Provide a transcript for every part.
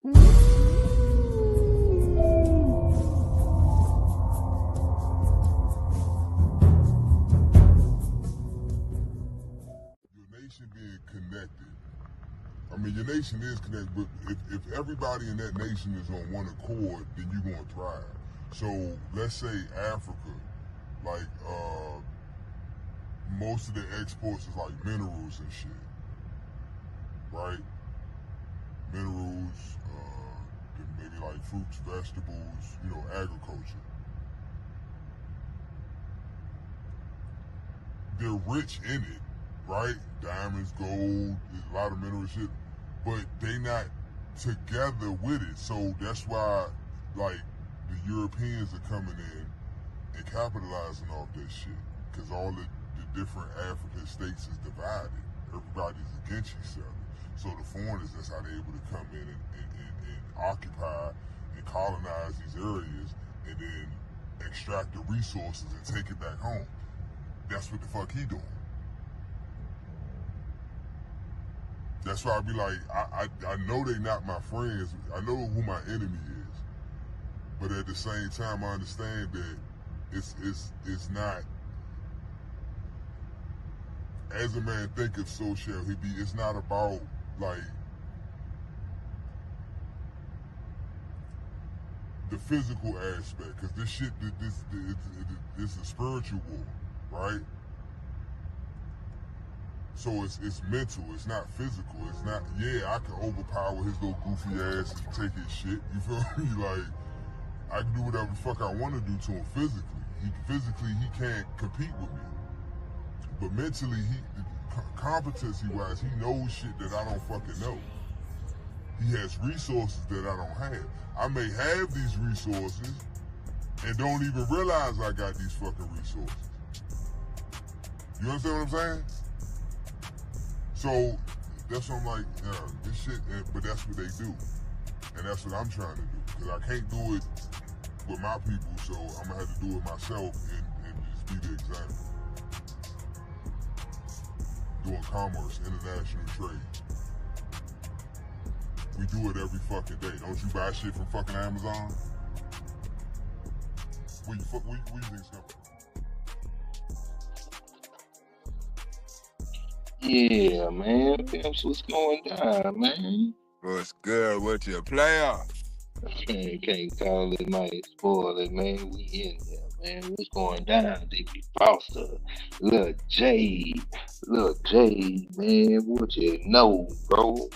Your nation being connected. I mean, your nation is connected, but if everybody in that nation is on one accord, then you're going to thrive. So let's say Africa, like most of the exports is like minerals and shit, right? Minerals, maybe like fruits, vegetables, agriculture. They're rich in it, right? Diamonds, gold, a lot of mineral shit, but they not together with it. So that's why, like, the Europeans are coming in and capitalizing off that shit, because all the different African states is divided. Everybody's against each other. So the foreigners, that's how they're able to come in and occupy and colonize these areas and then extract the resources and take it back home. That's what the fuck he doing. That's why I be like, I know they not my friends. I know who my enemy is. But at the same time, I understand that it's not, as a man thinketh, so shall he be. It's not about, like, the physical aspect, because this shit, this is a spiritual war, right? So it's mental, it's not physical. It's not, yeah, I can overpower his little goofy ass and take his shit, you feel me? Like, I can do whatever the fuck I want to do to him physically. Physically, he can't compete with me. But mentally, competency-wise, he knows shit that I don't fucking know. He has resources that I don't have. I may have these resources and don't even realize I got these fucking resources. You understand what I'm saying? So that's what I'm like, this shit, but that's what they do. And that's what I'm trying to do. Because I can't do it with my people, so I'm going to have to do it myself and just be the example. Doing commerce, international trade. We do it every fucking day. Don't you buy shit from fucking Amazon? Where you think it's coming from? Yeah, man. Pimps, what's going down, man? What's good with your player? Man, can't call it, might spoil it, man. We in there, man. What's going down, Dickie Foster? Look, Jay, man. What you know, bro?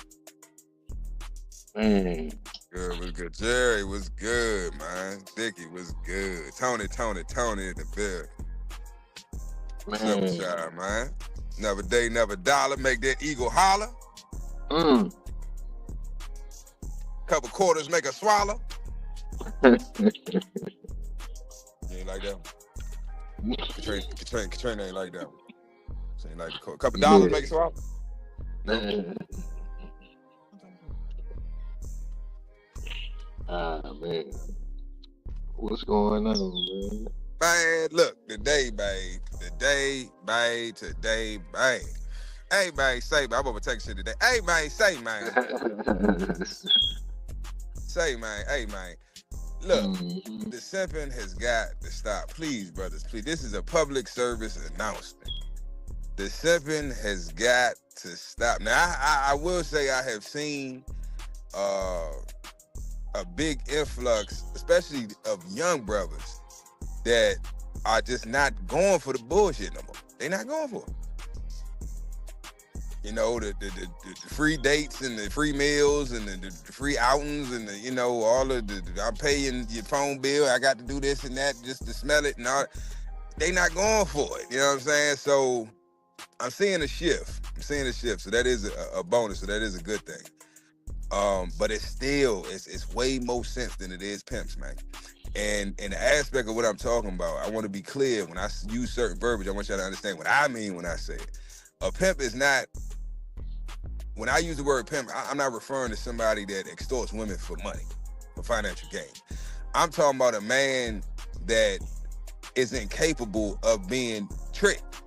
Man, Good, was good. Jerry was good, man. Dickie was good. Tony in the bed. What's up with man. y'all, man? Never day, never dollar. Make that eagle holler. Mm. Couple quarters make a swallow. You ain't like that one? Katrina ain't like that one. She ain't like the quarter. Couple dollars make a swallow. Man. Man. What's going on, man? Man, look, today, Hey, man, say, man, I'm gonna take shit today. Hey, man, say, man. Say, man, hey, man. Look, the simping has got to stop. Please, brothers, please. This is a public service announcement. The simping has got to stop. Now, I will say I have seen a big influx, especially of young brothers that are just not going for the bullshit no more. They're not going for it. You know, the free dates and the free meals and the free outings and all of I'm paying your phone bill. I got to do this and that just to smell it and all. They not going for it. You know what I'm saying? So I'm seeing a shift. So that is a bonus. So that is a good thing. But it's still, it's way more sense than it is pimps, man. And the aspect of what I'm talking about, I want to be clear. When I use certain verbiage, I want y'all to understand what I mean when I say it. A pimp is not, when I use the word pimp, I'm not referring to somebody that extorts women for money, for financial gain. I'm talking about a man that is incapable of being tricked.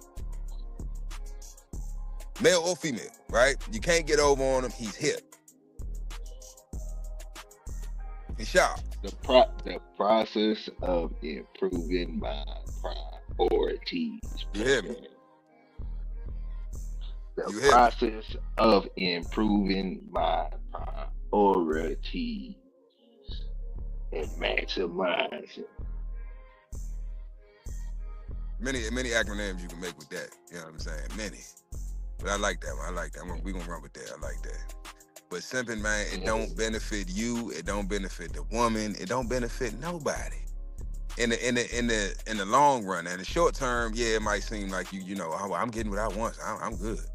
Male or female, right? You can't get over on him, he's hip. He's sharp. The process of improving my priorities. You hear me? The You hear me? process of improving my priorities and maximizing. Many acronyms you can make with that. You know what I'm saying? Many. But I like that one. I like that one. We're gonna run with that. I like that. But simping, man, it don't benefit you. It don't benefit the woman. It don't benefit nobody. In the long run. And the short term, yeah, it might seem like you know, oh, I'm getting what I want. So I'm good.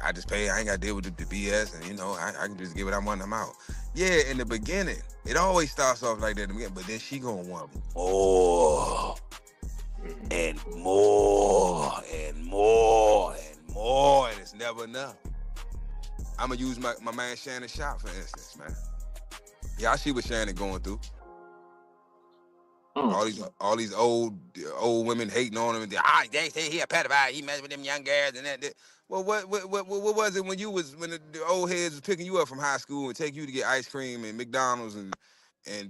I just pay. I ain't got to deal with the BS, and you know, I can just get what I want. I'm out. Yeah, in the beginning, it always starts off like that in the beginning, but then she gonna want more and more and more and more, and it's never enough. I'm gonna use my man Shannon Sharpe for instance, man. Yeah, I see what Shannon going through. All these old women hating on him. And they say he a pedophile. He messed with them young girls and that. Well, what was it when the old heads was picking you up from high school and take you to get ice cream and McDonald's and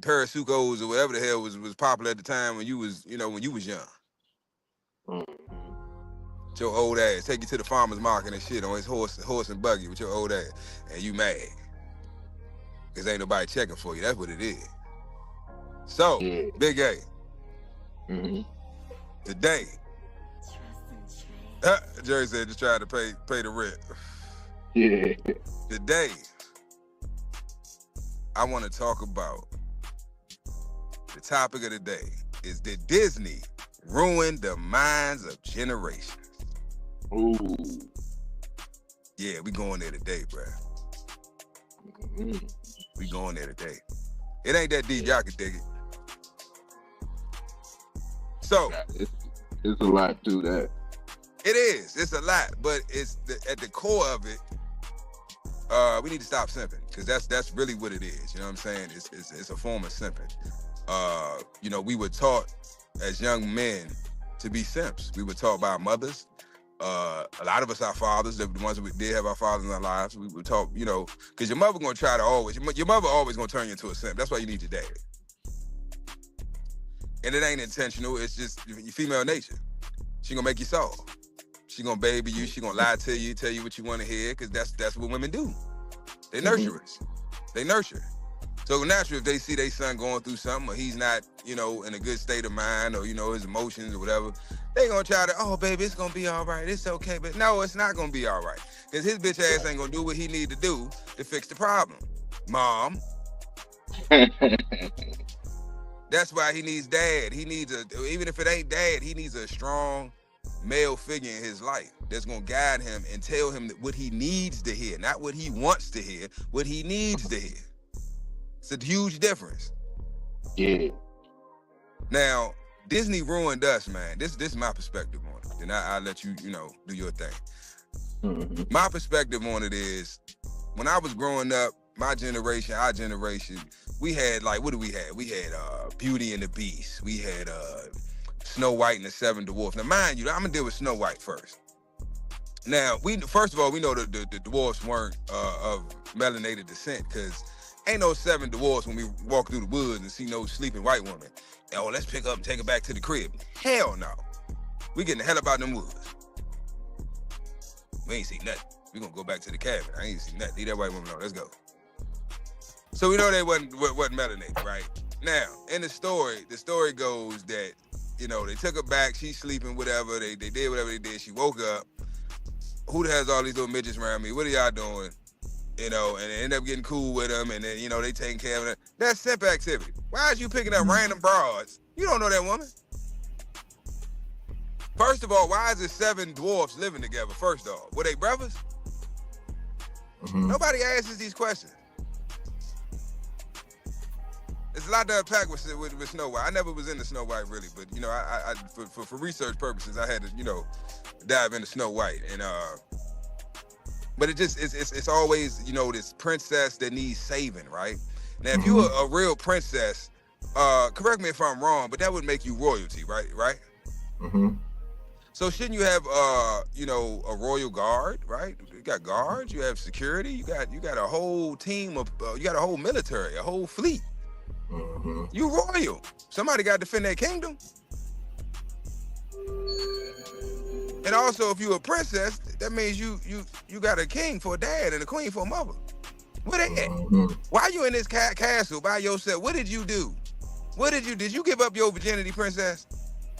Parasucos or whatever the hell was popular at the time when you was young. Your old ass take you to the farmer's market and shit on his horse and buggy with your old ass, and you mad because ain't nobody checking for you. That's what it is. So, Big A, today, Jerry said just trying to pay the rent. Yeah. Today, I want to talk about the topic of the day is did Disney ruin the minds of generations? Ooh. Yeah, we going there today, bro. We going there today. It ain't that deep, y'all can dig it. So it's a lot to that. It is. It's a lot, but it's at the core of it. We need to stop simping because that's really what it is. You know what I'm saying? It's a form of simping. You know, we were taught as young men to be simps. We were taught by our mothers. A lot of us, our fathers, the ones that did have our fathers in our lives, we were taught, you know, because your mother gonna try to your mother always gonna turn you into a simp. That's why you need your daddy. And it ain't intentional. It's just your female nature. She gonna make you soft. She gonna baby you. She gonna lie to you, tell you what you want to hear, because that's what women do. They nurture us. They nurture. So naturally, if they see their son going through something, or he's not, you know, in a good state of mind, or you know his emotions or whatever, they gonna try to, oh baby, it's gonna be all right. It's okay, but no, it's not gonna be all right, because his bitch ass ain't gonna do what he need to do to fix the problem. Mom. That's why he needs dad. He needs even if it ain't dad, he needs a strong male figure in his life that's gonna guide him and tell him what he needs to hear, not what he wants to hear, what he needs to hear. It's a huge difference. Yeah. Now, Disney ruined us, man. This is my perspective on it. Then I'll let you, you know, do your thing. My perspective on it is, when I was growing up, my generation, our generation, we had, like, what do we have? We had Beauty and the Beast. We had Snow White and the Seven Dwarfs. Now, mind you, I'm gonna deal with Snow White first. Now, first of all, we know that the dwarfs weren't of melanated descent, because ain't no 7 dwarfs when we walk through the woods and see no sleeping white woman. Oh, let's pick up and take her back to the crib. Hell no. We getting the hell about them woods. We ain't see nothing. We gonna go back to the cabin. I ain't see nothing. Leave that white woman alone. Let's go. So we know they wasn't melanated, right? Now, in the story goes that, you know, they took her back. She's sleeping, whatever. They did whatever they did. She woke up. Who has all these little midgets around me? What are y'all doing? You know, and they end up getting cool with them, and then, you know, they taking care of it. That's simp activity. Why is you picking up random broads? You don't know that woman. First of all, why is there 7 dwarfs living together? First off, were they brothers? Nobody answers these questions. There's a lot to unpack with Snow White. I never was into Snow White really, but you know, I for research purposes, I had to, you know, dive into Snow White, and but it's always, you know, this princess that needs saving, right? Now, if you're a real princess, correct me if I'm wrong, but that would make you royalty, right? So shouldn't you have, you know, a royal guard, right? You got guards, you have security, you got a whole team of, you got a whole military, a whole fleet Mm-hmm. You royal. Somebody got to defend their kingdom. And also, if you a princess, that means you got a king for a dad and a queen for a mother. Where they at? Mm-hmm. Why you in this castle by yourself? What did you do? Did you give up your virginity, princess?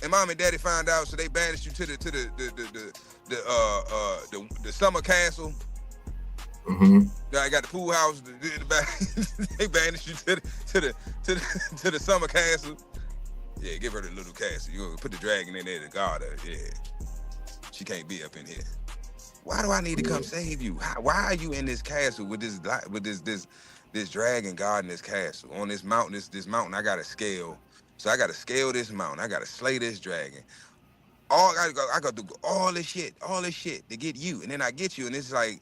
And mom and daddy found out, so they banished you to the summer castle. Mm-hmm. I got the pool house. They banished you to the summer castle. Yeah, give her the little castle. You gonna put the dragon in there to guard her. Yeah, she can't be up in here. Why do I need to come save you? Why are you in this castle with this dragon guarding this castle on this mountain? This mountain I gotta scale. So I gotta scale this mountain. I gotta slay this dragon. I gotta do all this shit to get you, and then I get you, and it's like,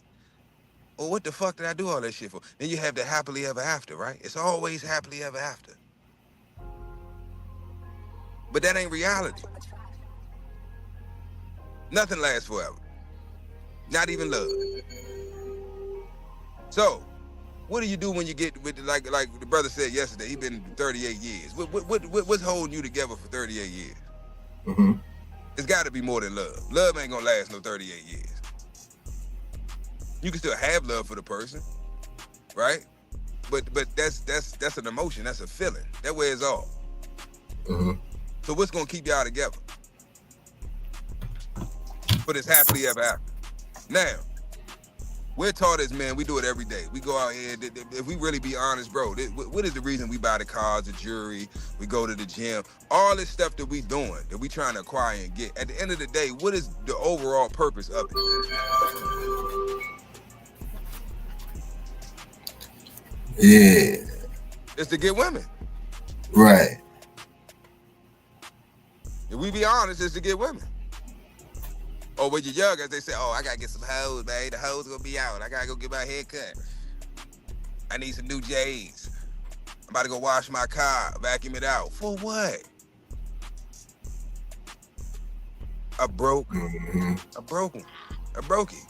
well, what the fuck did I do all that shit for? Then you have the happily ever after, right? It's always happily ever after. But that ain't reality. Nothing lasts forever. Not even love. So, what do you do when you get with like the brother said yesterday? He been 38 years. What's holding you together for 38 years? Mm-hmm. It's got to be more than love. Love ain't gonna last no 38 years. You can still have love for the person, right? But that's an emotion. That's a feeling. That wears off. Mm-hmm. So what's gonna keep y'all together for this happily ever after? Now, we're taught as men, we do it every day. We go out here, if we really be honest, bro, what is the reason we buy the cars, the jewelry, we go to the gym, all this stuff that we doing, that we trying to acquire and get. At the end of the day, what is the overall purpose of it? Yeah. It's to get women. Right. If we be honest, it's to get women. Or when you're young, as they say, oh, I gotta get some hoes, man. The hoes gonna be out. I gotta go get my hair cut. I need some new J's. I'm about to go wash my car, vacuum it out. For what? I broke. Mm-hmm. I broke him. I broke it.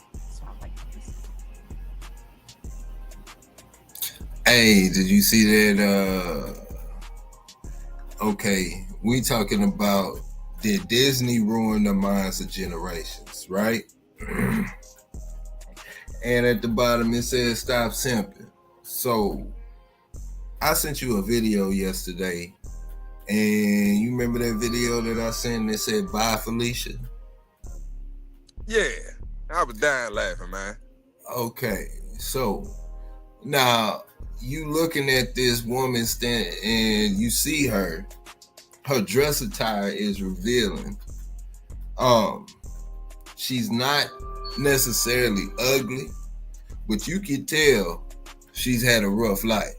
Hey, did you see that? Okay, we talking about, did Disney ruin the minds of generations, right? And at the bottom it says stop simping. So I sent you a video yesterday, and you remember that video that I sent that said bye Felicia? Yeah, I was dying laughing, man. Okay, so now you looking at this woman stand and you see her dress attire is revealing. She's not necessarily ugly, but you can tell she's had a rough life.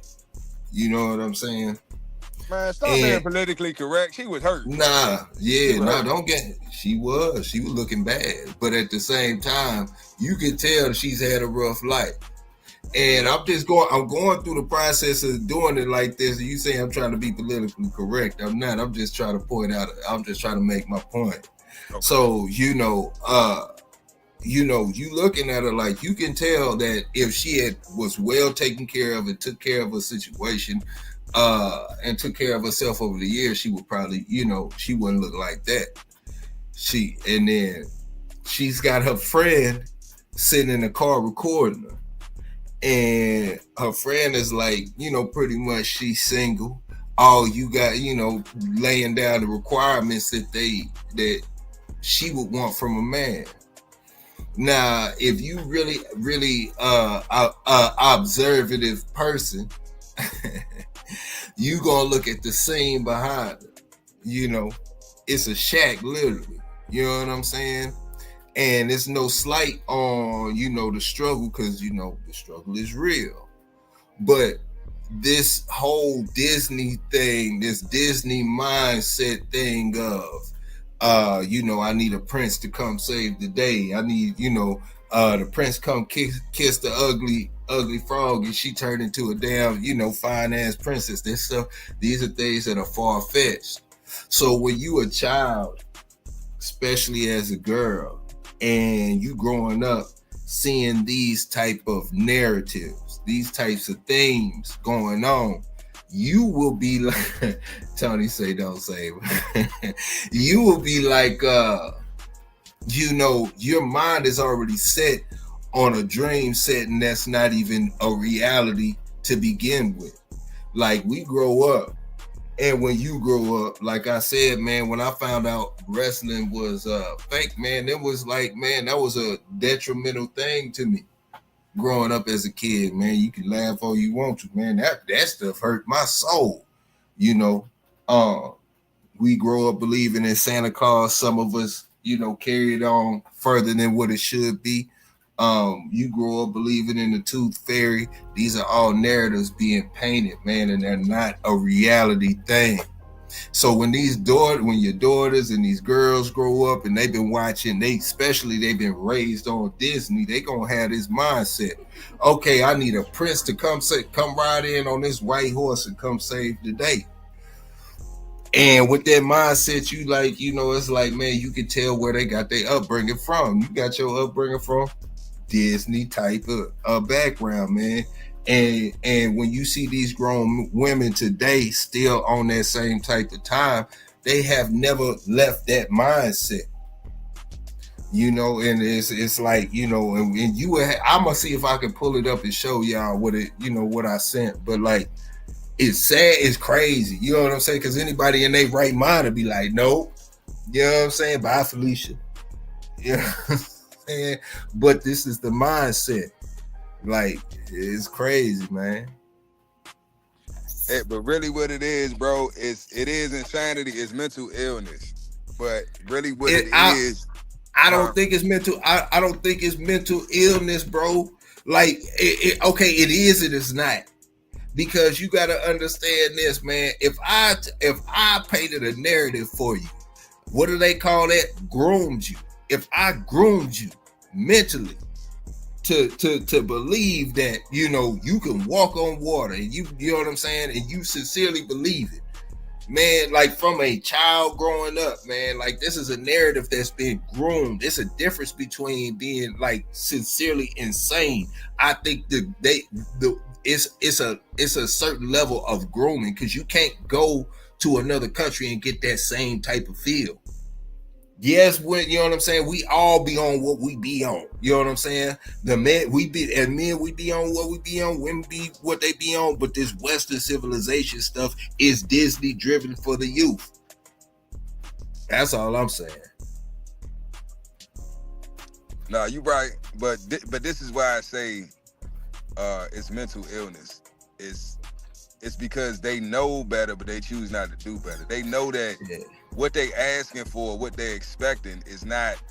You know what I'm saying? Man, stop being politically correct. She was hurt. She was looking bad, but at the same time, you can tell she's had a rough life. And I'm going through the process of doing it like this. You say I'm trying to be politically correct. I'm not. I'm just trying to point out. I'm just trying to make my point. Okay. So, you looking at her, like, you can tell that if she was well taken care of and took care of her situation, and took care of herself over the years, she would probably, she wouldn't look like that. And then she's got her friend sitting in the car recording her. And her friend is like, pretty much she's single. All you got, laying down the requirements that she would want from a man. Now, if you really, really observative person, you gonna look at the scene behind her. It's a shack, literally. You know what I'm saying? And it's no slight on, the struggle, because, the struggle is real. But this whole Disney thing, this Disney mindset thing of, I need a prince to come save the day. I need, the prince come kiss the ugly frog and she turned into a damn, fine-ass princess. These are things that are far-fetched. So when you a child, especially as a girl, and you growing up seeing these type of narratives, these types of things going on, you will be like Tony say, don't save. You will be like, your mind is already set on a dream setting that's not even a reality to begin with. Like, we grow up, and when you grow up, like I said, man, when I found out wrestling was fake, man, it was like, man, that was a detrimental thing to me. Growing up as a kid, man, you can laugh all you want to, man. That stuff hurt my soul. We grow up believing in Santa Claus. Some of us, carried on further than what it should be. You grow up believing in the Tooth Fairy. These are all narratives being painted, man, and they're not a reality thing. So when your daughters and these girls grow up and they've been watching, they've been raised on Disney, they gonna have this mindset. Okay, I need a prince to come ride in on this white horse and come save the day. And with that mindset, it's like, man, you can tell where they got their upbringing from. You got your upbringing from Disney type of background, man. And when you see these grown women today still on that same type of time, they have never left that mindset. And it's like, and I'm gonna see if I can pull it up and show y'all what I sent. But like, it's sad, it's crazy. You know what I'm saying? Because anybody in their right mind would be like, no. You know what I'm saying? Bye, Felicia. You know what I'm saying? But this is the mindset. Like, it's crazy, man. Hey, but really what it is, bro, it is insanity. It's mental illness. But really what it is... I don't think it's mental. I don't think it's mental illness, bro. Like, okay, it is. It is not. Because you got to understand this, man. If I painted a narrative for you, what do they call that? Groomed you. If I groomed you mentally to believe that, you can walk on water, and you know what I'm saying, and you sincerely believe it, man, like from a child growing up, man, like this is a narrative that's been groomed. It's a difference between being like sincerely insane. I think it's a certain level of grooming, because you can't go to another country and get that same type of feel. Yes, when you know what I'm saying, we all be on what we be on. You know what I'm saying? Men we be on what we be on, women be what they be on, but this Western civilization stuff is Disney driven for the youth. That's all I'm saying. No, you're right, but this is why I say it's mental illness. It's because they know better, but they choose not to do better. They know that what they asking for, what they expecting is not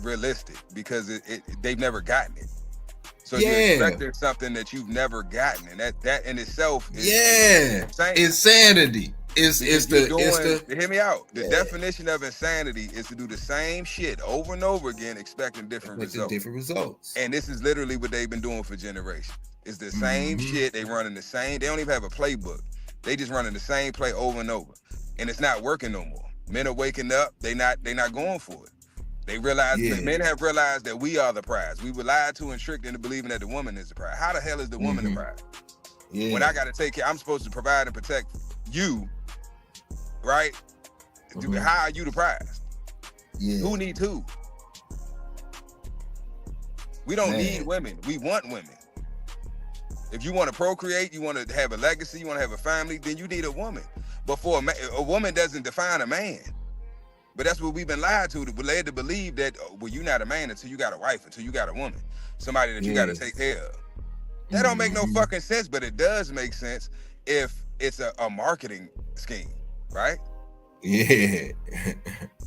realistic, because they've never gotten it. So you're expecting something that you've never gotten, and that in itself is insane. Insanity. Hear me out. The definition of insanity is to do the same shit over and over again, expecting different results. And this is literally what they've been doing for generations. It's the same shit. They running the same. They don't even have a playbook. They just running the same play over and over, and it's not working no more. Men are waking up. They not going for it. They realize men have realized that we are the prize. We were lied to and tricked into believing that the woman is the prize. How the hell is the woman the prize? Yeah. When I got to take care, I'm supposed to provide and protect you, right? How are you the prize? Yeah. Who needs who? We don't need women. We want women. If you want to procreate, you want to have a legacy, you want to have a family, then you need a woman. But for a woman doesn't define a man. But that's what we've been lied to. We're led to believe that, well, you're not a man until you got a wife, until you got a woman, somebody that you got to take care of. That don't make no fucking sense, but it does make sense if it's a marketing scheme, right? Yeah.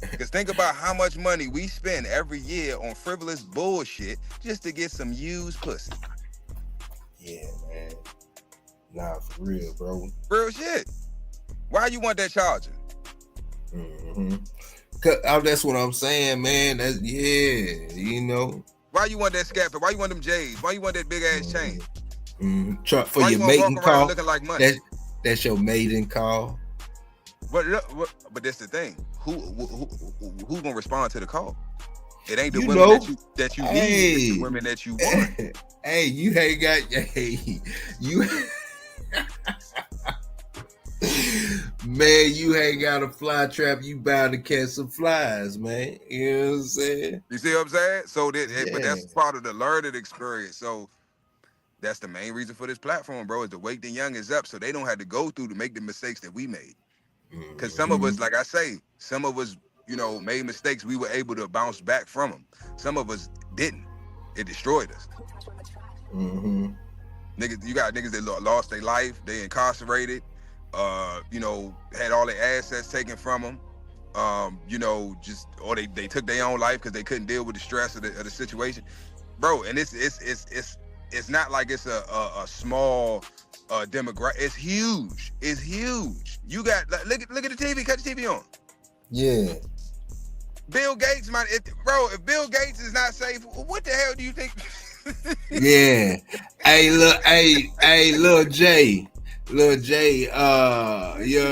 Because think about how much money we spend every year on frivolous bullshit just to get some used pussy. Yeah, man. Nah, for real, bro. Real shit. Why you want that charger? That's what I'm saying, man. That's Why you want that scalp? Why you want them J's? Why you want that big ass chain? For your mating call. Looking like money? That's your mating call. But that's the thing. Who gonna respond to the call? It ain't the women that you need. It's the women that you want. You ain't got. You. Man, you hang out a fly trap, you bound to catch some flies, man. You know what I'm saying? You see what I'm saying? So that, but Yeah. that's part of the learning experience. So that's the main reason for this platform, bro, is to wake the youngins up so they don't have to go through to make the mistakes that we made. Because some of us, like I say, some of us, you know, made mistakes. We were able to bounce back from them. Some of us didn't. It destroyed us. Niggas, you got niggas that lost their life. They incarcerated. You know, had all their assets taken from them. You know, just or they took their own life because they couldn't deal with the stress of the situation, bro. And it's not like it's a small demographic. It's huge. It's huge. You got look at the TV. Cut the TV on. Yeah. Bill Gates, man. If Bill Gates is not safe, what the hell do you think? Yeah. Hey, Lil J. You know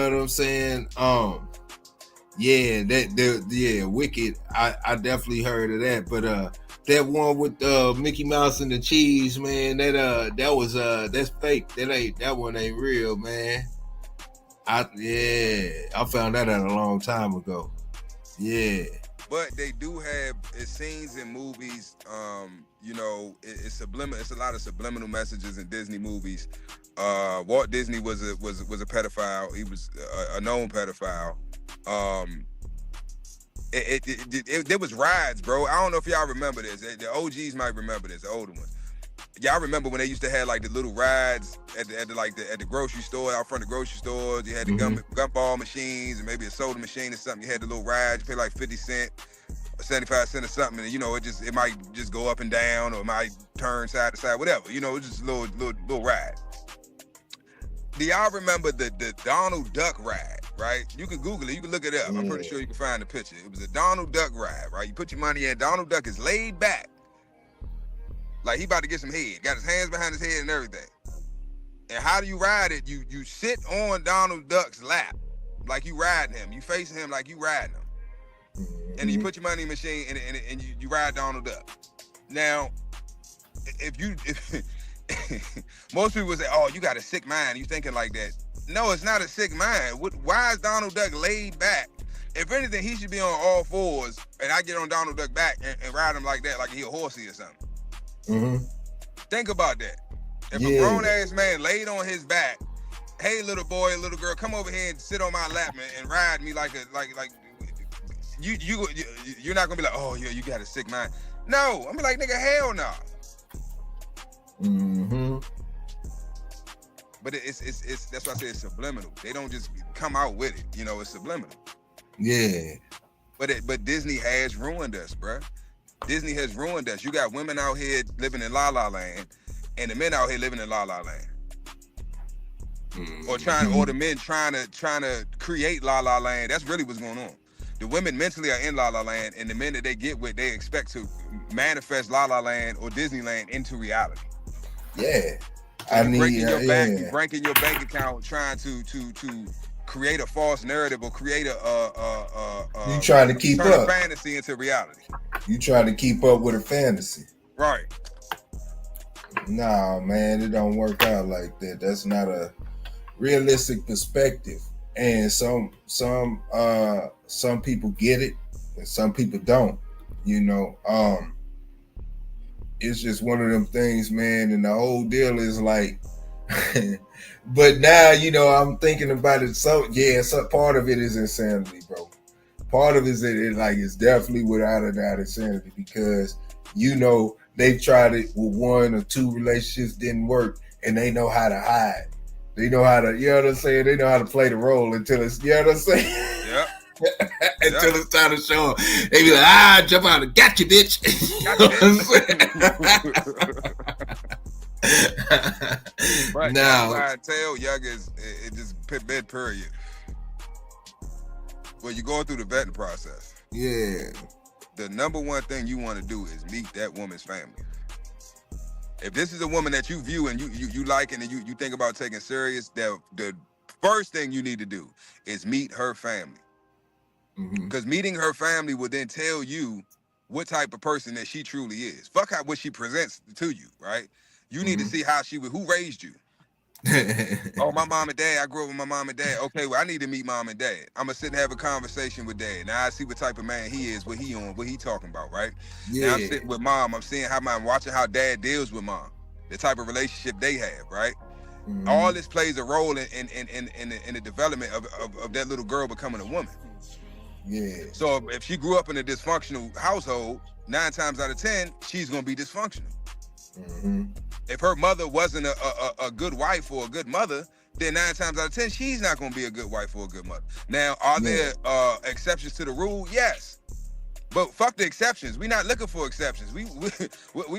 what I'm saying? Yeah, Wicked. I definitely heard of that, but that one with Mickey Mouse and the cheese, man. That's fake. That one ain't real, man. I found that out a long time ago. Yeah. But they do have scenes in movies. You know, it's subliminal. It's a lot of subliminal messages in Disney movies. Walt Disney was a pedophile. He was a known pedophile. There was rides, bro. I don't know if y'all remember this. The OGs might remember this. The older ones. Y'all remember when they used to have like the little rides at the grocery store, out front of grocery stores. You had the gumball machines and maybe a soda machine or something. You had the little rides. You pay like 50 cents, 75 cents or something, and you know it might just go up and down or it might turn side to side, whatever. You know, it's just a little ride. Do y'all remember the Donald Duck ride? Right? You can Google it. You can look it up. I'm pretty sure you can find the picture. It was a Donald Duck ride, right? You put your money in. Donald Duck is laid back. Like he about to get some head. Got his hands behind his head and everything. And how do you ride it? You sit on Donald Duck's lap. Like you riding him. You facing him like you riding him. And then you put your money in the machine and you ride Donald Duck. Now, if most people would say, oh, you got a sick mind. You thinking like that. No, it's not a sick mind. Why is Donald Duck laid back? If anything, he should be on all fours, and I get on Donald Duck back and ride him like that, like he a horsey or something. Think about that. If a grown-ass man laid on his back, hey, little boy, little girl, come over here and sit on my lap and ride me like you're not gonna be like, oh, yeah, you got a sick mind. No, I'm like, nigga, hell no. But it's that's why I say it's subliminal. They don't just come out with it, you know. It's subliminal. Yeah. But Disney has ruined us, bruh. Disney has ruined us. You got women out here living in La La Land, and the men out here living in La La Land, or the men trying to create La La Land. That's really what's going on. The women mentally are in La La Land, and the men that they get with, they expect to manifest La La Land or Disneyland into reality. Yeah. So you're breaking your bank account, trying to create a false narrative or create you trying to keep up a fantasy into reality. You trying to keep up with a fantasy, right? Nah, man, it don't work out like that. That's not a realistic perspective. And some people get it, and some people don't. You know, it's just one of them things, man. And the whole deal is like, but now, you know, I'm thinking about it. So part of it is insanity, bro. Part of it is it's definitely without a doubt insanity, because, you know, they've tried it with 1 or 2 relationships, didn't work, and they know how to hide. They know how to, you know what I'm saying? They know how to play the role until it's, you know what I'm saying? Yep. Until it's time to show them. They be like, jump out and got you, bitch. Right. Now, I tell youngers, it just bed period. Well, you're going through the vetting process. Yeah. The number one thing you want to do is meet that woman's family. If this is a woman that you view and you like and you think about taking serious, the first thing you need to do is meet her family. Because meeting her family will then tell you what type of person that she truly is. Fuck what she presents to you, right? You need to see who raised you. Oh, my mom and dad. I grew up with my mom and dad. Okay, well, I need to meet mom and dad. I'm gonna sit and have a conversation with dad. Now I see what type of man he is, what he on, what he talking about, right? Now I'm Yeah. sitting with mom. I'm seeing I'm watching how dad deals with mom, the type of relationship they have, right? Mhm. All this plays a role in the development of that little girl becoming a woman. Yeah. So if she grew up in a dysfunctional household, 9 times out of 10, she's gonna be dysfunctional. Mhm. If her mother wasn't a good wife or a good mother, then 9 times out of 10, she's not gonna be a good wife or a good mother. Now, are there exceptions to the rule? Yes. But fuck the exceptions. We not looking for exceptions. We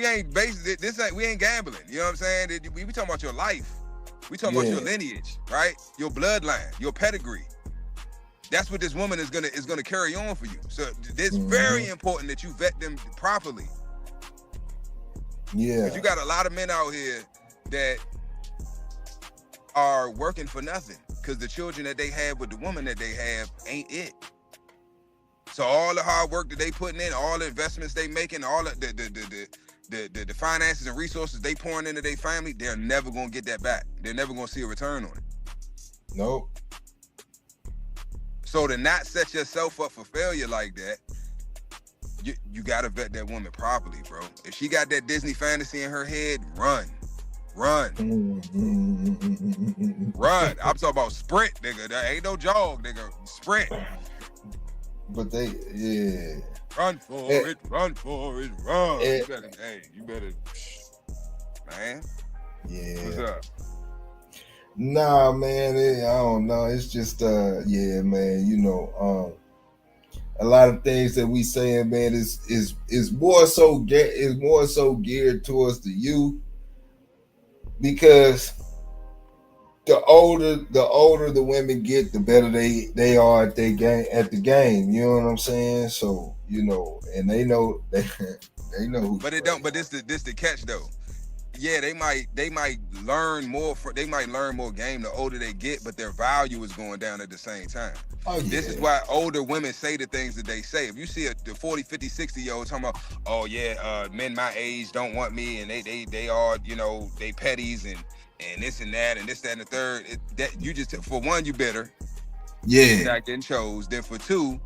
ain't based this ain't we ain't gambling. You know what I'm saying? We talking about your life. We talking about your lineage, right? Your bloodline, your pedigree. That's what this woman is gonna carry on for you. So it's very important that you vet them properly. Yeah. Because you got a lot of men out here that are working for nothing because the children that they have with the woman that they have ain't it. So all the hard work that they putting in, all the investments they making, all of the finances and resources they pouring into their family, they're never gonna get that back. They're never gonna see a return on it. Nope. So to not set yourself up for failure like that, you gotta vet that woman properly, bro. If she got that Disney fantasy in her head, run. Run. I'm talking about sprint, nigga. That ain't no jog, nigga. Sprint. But Run for it, run. You better, man. Yeah. What's up? Nah, man, I don't know. It's just yeah, man, you know, a lot of things that we saying, man, is more so geared towards the youth, because the older the women get, the better they are at the game. You know what I'm saying? So, you know, and they know they know. But it don't. But this the catch though. Yeah, they might learn more. They might learn more game the older they get, but their value is going down at the same time. Oh, yeah. This is why older women say the things that they say. If you see the 40, 50, 60-year-old talking about, oh yeah, men my age don't want me, and they are, you know, they petties and this and that and this, that, and the third. That you just, for one, you bitter. Yeah. You're not getting chose. Then for two,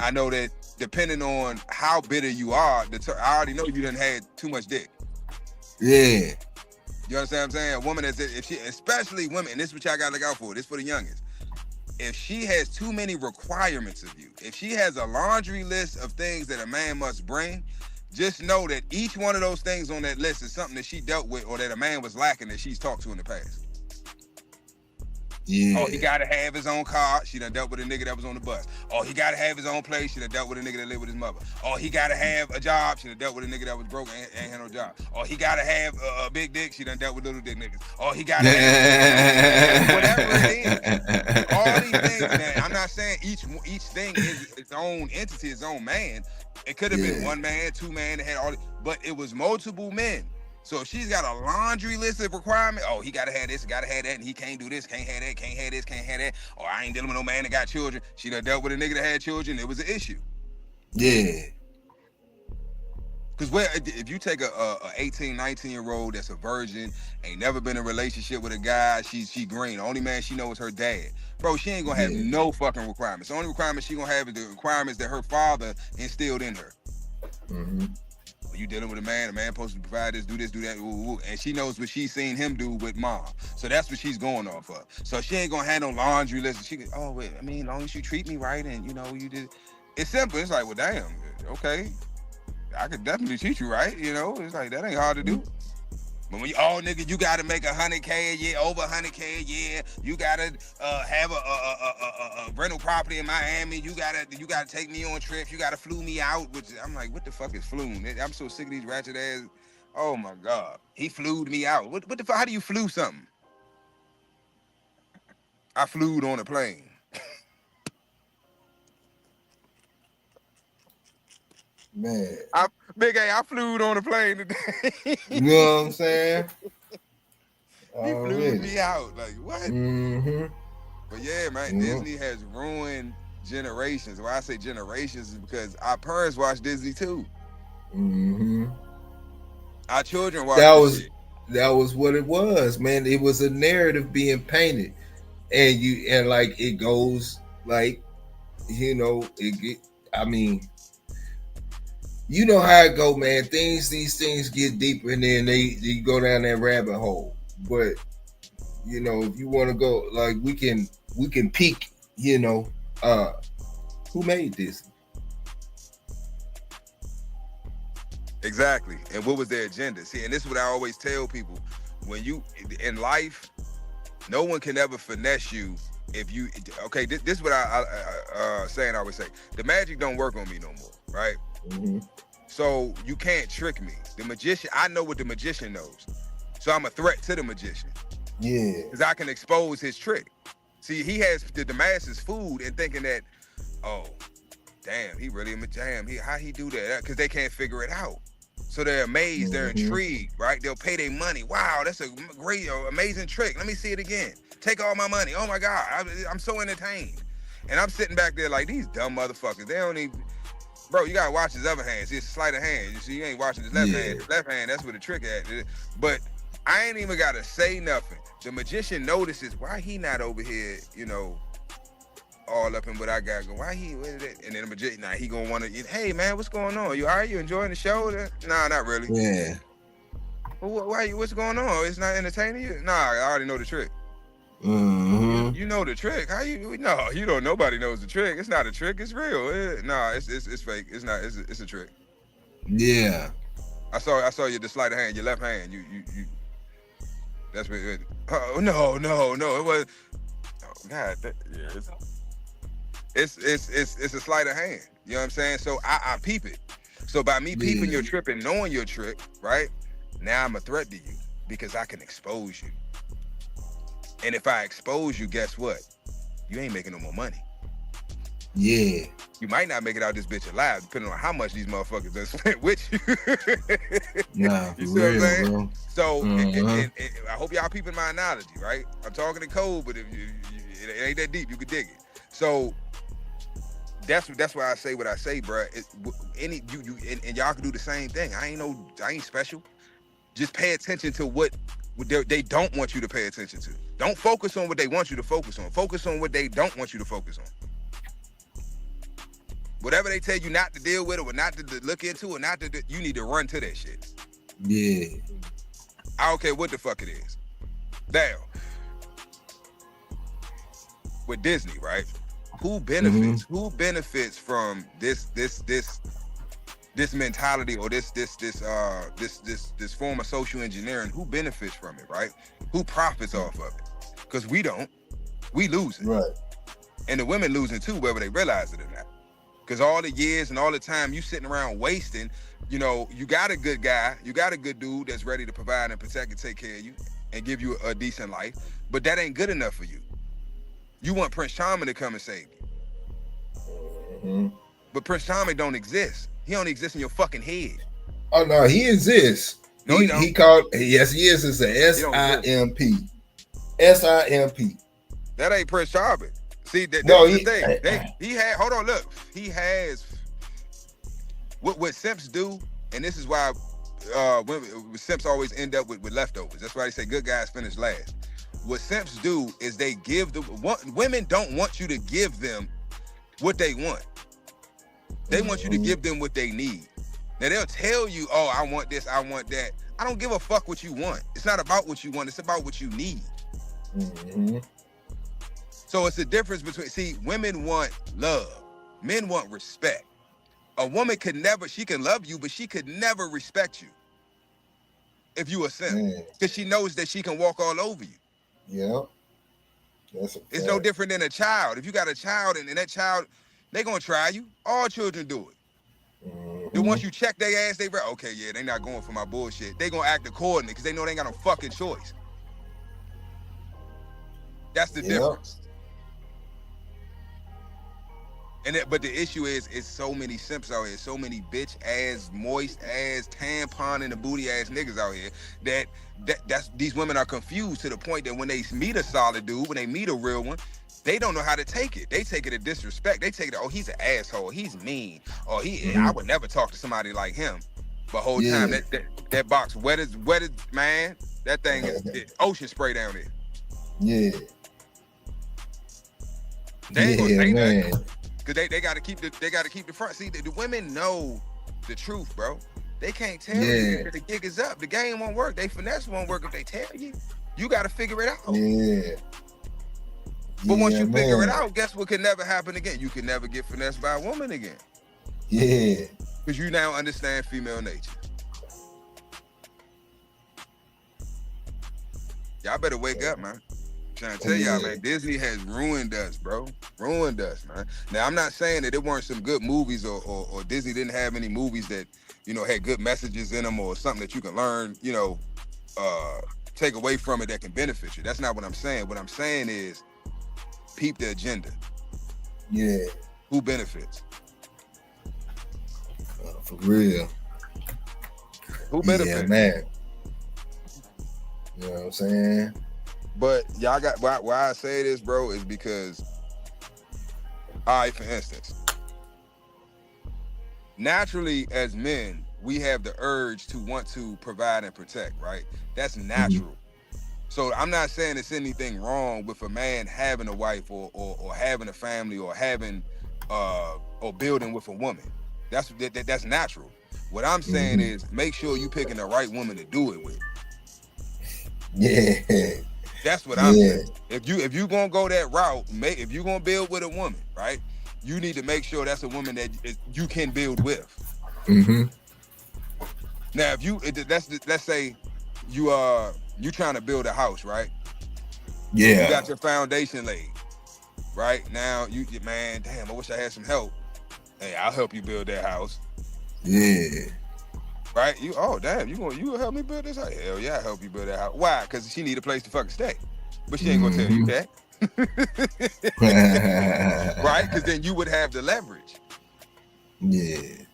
I know that depending on how bitter you are, I already know you done had too much dick. Yeah. You understand what I'm saying? A woman that's, if she, especially women, and this is what y'all gotta look out for. This for the youngest. If she has too many requirements of you, if she has a laundry list of things that a man must bring, just know that each one of those things on that list is something that she dealt with or that a man was lacking that she's talked to in the past. Yeah. Oh, he gotta have his own car. She done dealt with a nigga that was on the bus. Oh, he gotta have his own place. She done dealt with a nigga that lived with his mother. Oh, he gotta have a job. She done dealt with a nigga that was broke and ain't had no job. Oh, he gotta have a big dick. She done dealt with little dick niggas. Oh, he gotta have whatever it is. All these things, man. I'm not saying each thing is its own entity, its own man. It could have been one man, two man that had all, but it was multiple men. So if she's got a laundry list of requirements, oh, he gotta have this, gotta have that, and he can't do this, can't have that, can't have this, can't have that. Or I ain't dealing with no man that got children. She done dealt with a nigga that had children. It was an issue. Yeah. Because if you take a 18, 19-year-old that's a virgin, ain't never been in a relationship with a guy, she green. The only man she knows is her dad. Bro, she ain't gonna have no fucking requirements. The only requirements she gonna have is the requirements that her father instilled in her. Mm-hmm. You dealing with a man supposed to provide this, do that, and she knows what she's seen him do with mom. So that's what she's going off of. So she ain't gonna have no laundry list. She can, oh wait, I mean, as long as you treat me right and you know you did. It's simple. It's like, well, damn, okay, I could definitely treat you right. You know, it's like that ain't hard to do. But when you, oh nigga, you gotta make $100K a year, over $100K a year. You gotta have a rental property in Miami. You gotta take me on trips. You gotta flew me out. Which I'm like, what the fuck is flew? I'm so sick of these ratchet ass. Oh my god, he flewed me out. What the fuck? How do you flew something? I flewed on a plane. Man, Big A, I flewed on a plane today. You know what I'm saying? He flew me out. Like, what? Mm-hmm. But yeah, man, Disney has ruined generations. Why I say generations is because our parents watched Disney too. Mm-hmm. Our children watch this shit. That was what it was, man. It was a narrative being painted, and like it goes like, I mean, you know how it go, man. These things get deeper, and then they go down that rabbit hole. But if you want to go, like we can peek. Who made this? Exactly. And what was their agenda? See, and this is what I always tell people. When you, in life, no one can ever finesse you if you, okay, this is what I always say. The magic don't work on me no more, right? Mm-hmm. So you can't trick me. The magician, I know what the magician knows. So I'm a threat to the magician. Yeah. Because I can expose his trick. See, he has the masses food and thinking that, oh, damn, he really how he do that? Because they can't figure it out. So they're amazed, they're intrigued, right? They'll pay their money. Wow, that's a great, amazing trick. Let me see it again. Take all my money. Oh my God, I'm so entertained. And I'm sitting back there like, these dumb motherfuckers, they don't even, bro, you gotta watch his other hands. It's a sleight of hand. You see, you ain't watching his left hand. His left hand, that's where the trick at. But I ain't even gotta say nothing. The magician notices, why he not over here, all up in what I got going. Why he with it? And then the magician, he gonna want to, hey man, what's going on? You all right? You enjoying the show? Nah, not really. Yeah. Well, what's going on? It's not entertaining you? Nah, I already know the trick. Mm-hmm. You know the trick. How you? No, you don't. Nobody knows the trick. It's not a trick. It's real. It's fake. It's not. It's a trick. Yeah. I saw you the sleight of hand. Your left hand. You. That's what. Oh no. It was. Oh God. It's a sleight of hand. You know what I'm saying? So I peep it. So by me peeping your trick and knowing your trick, right? Now I'm a threat to you because I can expose you. And if I expose you, guess what? You ain't making no more money. Yeah. You might not make it out this bitch alive, depending on how much these motherfuckers done spent with you. Nah, you see what I'm saying? bro. So I hope y'all peeping my analogy, right? I'm talking in code, but if it ain't that deep, you can dig it. So that's why I say what I say, bro. And y'all can do the same thing. I ain't special. Just pay attention to what they don't want you to pay attention to. Don't focus on what they want you to focus on. Focus on what they don't want you to focus on. Whatever they tell you not to deal with or not to look into or not to do, you need to run to that shit. Yeah. I don't care what the fuck it is. Now, with Disney, right? Who benefits? Mm-hmm. Who benefits from this mentality or this form of social engineering? Who benefits from it, right? Who profits off of it? Because we don't. We lose it. Right. And the women losing too, whether they realize it or not. Because all the years and all the time you sitting around wasting, you got a good guy, you got a good dude that's ready to provide and protect and take care of you and give you a decent life, but that ain't good enough for you. You want Prince Charming to come and save you. Mm-hmm. But Prince Charming don't exist. He don't exist in your fucking head. Oh no, he exists. No, he don't. Yes, he is. It's a SIMP. SIMP. That ain't Prince Charming. See, that's the thing. He had, hold on, look. He has, what Simps do, and this is why Simps always end up with leftovers. That's why they say good guys finish last. What Simps do is they give women don't want you to give them what they want. They want you to give them what they need. Now they'll tell you, oh, I want this, I want that. I don't give a fuck what you want. It's not about what you want, it's about what you need. Mm-hmm. So it's the difference between, women want love. Men want respect. A woman she can love you, but she could never respect you if you a simp. Because she knows that she can walk all over you. Yeah. It's no different than a child. If you got a child and that child, they gonna try you. All children do it. Mm-hmm. Then once you check their ass, okay, yeah, they not going for my bullshit. They gonna act accordingly because they know they ain't got no fucking choice. That's the difference. But the issue is, it's so many simps out here, so many bitch ass, moist ass, tampon and the booty ass niggas out here that's these women are confused to the point that when they meet a solid dude, when they meet a real one, they don't know how to take it. They take it as disrespect. They take it, oh, he's an asshole, he's mean, or I would never talk to somebody like him. But whole time that box wet as man, That thing is ocean spray down there. Yeah. They ain't gonna say man. nothing. Cause they gotta keep the front. See, the women know the truth, bro. They can't tell you that the gig is up. The game won't work. They finesse won't work if they tell you. You gotta figure it out. Yeah. But once you figure it out, guess what can never happen again? You can never get finessed by a woman again. Yeah. Because you now understand female nature. Y'all better wake up, man. I'm trying to tell y'all, man, Disney has ruined us, bro. Ruined us, man. Now, I'm not saying that there weren't some good movies or Disney didn't have any movies that, you know, had good messages in them or something that you can learn, you know, take away from it that can benefit you. That's not what I'm saying. What I'm saying is peep the agenda. Yeah. Who benefits? For real. Who benefits? Yeah, man. You know what I'm saying? But y'all got why I say this, bro, is because, all right, for instance, naturally as men, we have the urge to want to provide and protect, right? That's natural. So I'm not saying there's anything wrong with a man having a wife or having a family or having or building with a woman. That's natural. What I'm saying is make sure you picking the right woman to do it with. Yeah. That's what I'm saying. If you gonna go that route, if you gonna build with a woman, right? You need to make sure that's a woman that you can build with. Now, let's say you trying to build a house, right? Yeah. You got your foundation laid, right? Now man, damn, I wish I had some help. Hey, I'll help you build that house. Yeah. Right? You will help me build this house? Hell yeah, I'll help you build that house. Why? Because she need a place to fucking stay. But she ain't gonna tell you that. Right? Because then you would have the leverage. Yeah.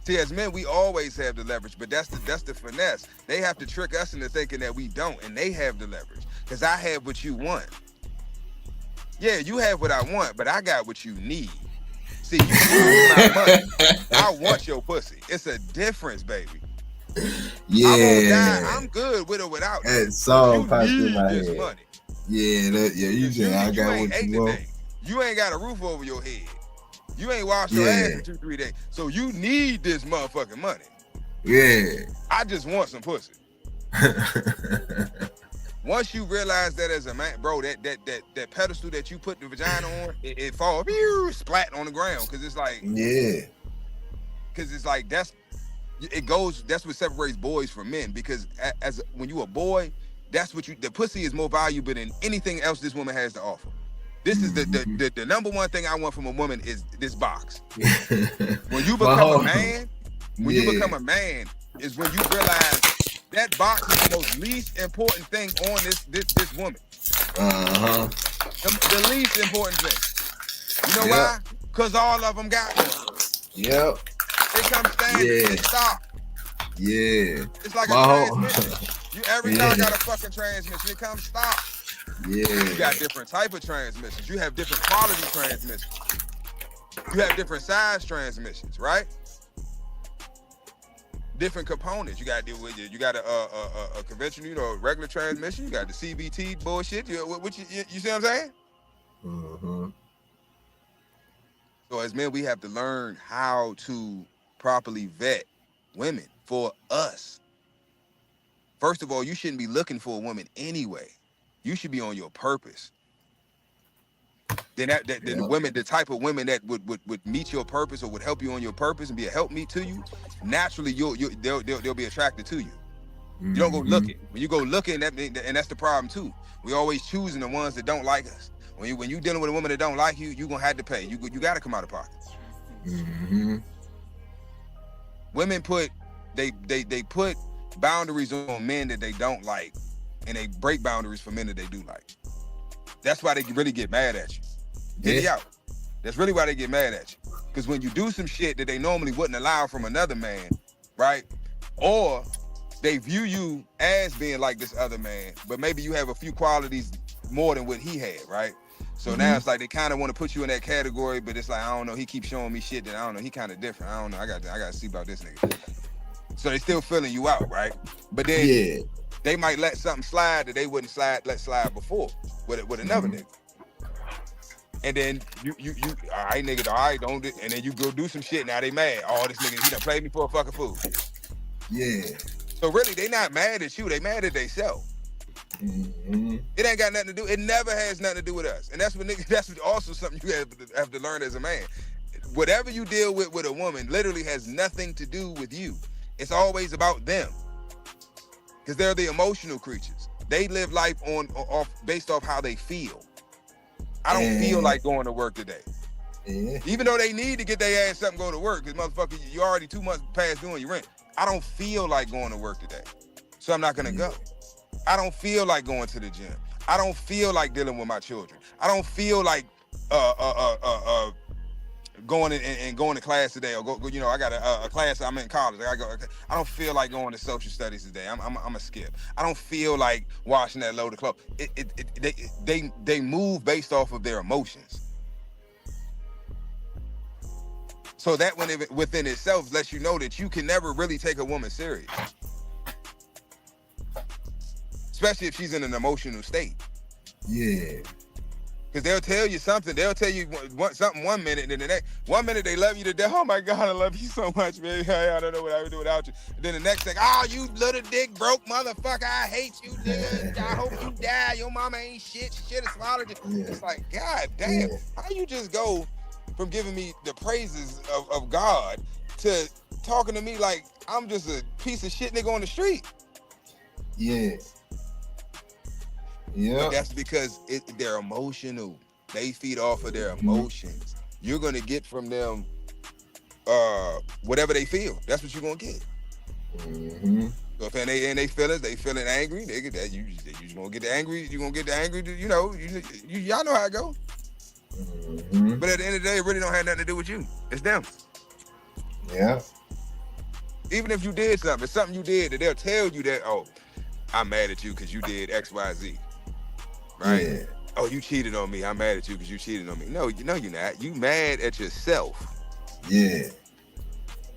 See, as men, we always have the leverage, but that's the finesse. They have to trick us into thinking that we don't, and they have the leverage. Because I have what you want. Yeah, you have what I want, but I got what you need. See, you need my money. I want your pussy. It's a difference, baby. Yeah. I won't die. I'm good with or without you. That song But you need in my this head. money. You said I got what you want. You ain't got a roof over your head. You ain't washed your ass in 2-3 days. So you need this motherfucking money. Yeah. I just want some pussy. Once you realize that as a man, bro, that pedestal that you put the vagina on, it falls splat on the ground. Cause it's like, cause it's like that's what separates boys from men. Because when you a boy, the pussy is more valuable than anything else this woman has to offer. This is the number one thing I want from a woman is this box. When you become a man, you become a man is when you realize that box is the most least important thing on this woman. The least important thing. You know why? Because all of them got one. Yep. It comes standard. It stop. Yeah. It's like a transmission. You every car got a fucking transmission. It comes stop. Yeah. You got different type of transmissions. You have different quality transmissions. You have different size transmissions, right? Different components. You got to deal with it. You got a conventional, regular transmission. You got the CVT bullshit. You see what I'm saying? So as men, we have to learn how to properly vet women for us. First of all, you shouldn't be looking for a woman anyway. You should be on your purpose. Then the women, the type of women that would meet your purpose or would help you on your purpose and be a helpmeet to you, naturally they'll be attracted to you. You don't go looking. When you go looking, and that's the problem too. We always choosing the ones that don't like us. When you dealing with a woman that don't like you, you gonna have to pay. You got to come out of pocket. Women put boundaries on men that they don't like, and they break boundaries for men that they do like. That's why they really get mad at you. Get it out. That's really why they get mad at you. Because when you do some shit that they normally wouldn't allow from another man, right? Or they view you as being like this other man, but maybe you have a few qualities more than what he had, right? So now it's like they kind of want to put you in that category, but it's like, I don't know, he keeps showing me shit that I don't know, he kind of different. I don't know, I got to see about this nigga. So they still feeling you out, right? But then they might let something slide that they wouldn't let slide before with another nigga. And then you all right, nigga, all right, don't do, and then you go do some shit. Now they mad. Oh, this nigga, he done played me for a fucking fool. Yeah. So really, they not mad at you. They mad at themselves. Mm-hmm. It ain't got nothing to do. It never has nothing to do with us. And that's what nigga. That's also something you have to learn as a man. Whatever you deal with a woman, literally has nothing to do with you. It's always about them, because they're the emotional creatures. They live life based off how they feel. I don't feel like going to work today. Yeah. Even though they need to get their ass up and go to work, because motherfucker, you already 2 months past doing your rent. I don't feel like going to work today, so I'm not gonna go. I don't feel like going to the gym. I don't feel like dealing with my children. I don't feel like going and going to class today, or go. You know, I got a class. I'm in college. I don't feel like going to social studies today. I'm a skip. I don't feel like washing that load of clothes. They move based off of their emotions. So that within itself lets you know that you can never really take a woman serious, especially if she's in an emotional state. Yeah. Because they'll tell you something. They'll tell you something 1 minute, and then the next 1 minute they love you to death. Oh my God, I love you so much, baby. I don't know what I would do without you. And then the next thing, oh, you little dick broke motherfucker. I hate you, nigga. I hope you die. Your mama ain't shit. She should have swallowed you. It's like, God damn. How you just go from giving me the praises of God to talking to me like I'm just a piece of shit nigga on the street? Yeah. Yeah. But that's because they're emotional. They feed off of their emotions. You're gonna get from them whatever they feel. That's what you're gonna get. Mm-hmm. So if they feeling angry, nigga, that you just gonna get angry. You gonna get the angry. You know, y'all know how it go. Mm-hmm. But at the end of the day, it really don't have nothing to do with you. It's them. Yeah. Even if you did something, it's something you did that they'll tell you that, oh, I'm mad at you because you did X, Y, Z. Right? Yeah. Oh, you cheated on me. I'm mad at you because you cheated on me. No, you're not. You mad at yourself. Yeah.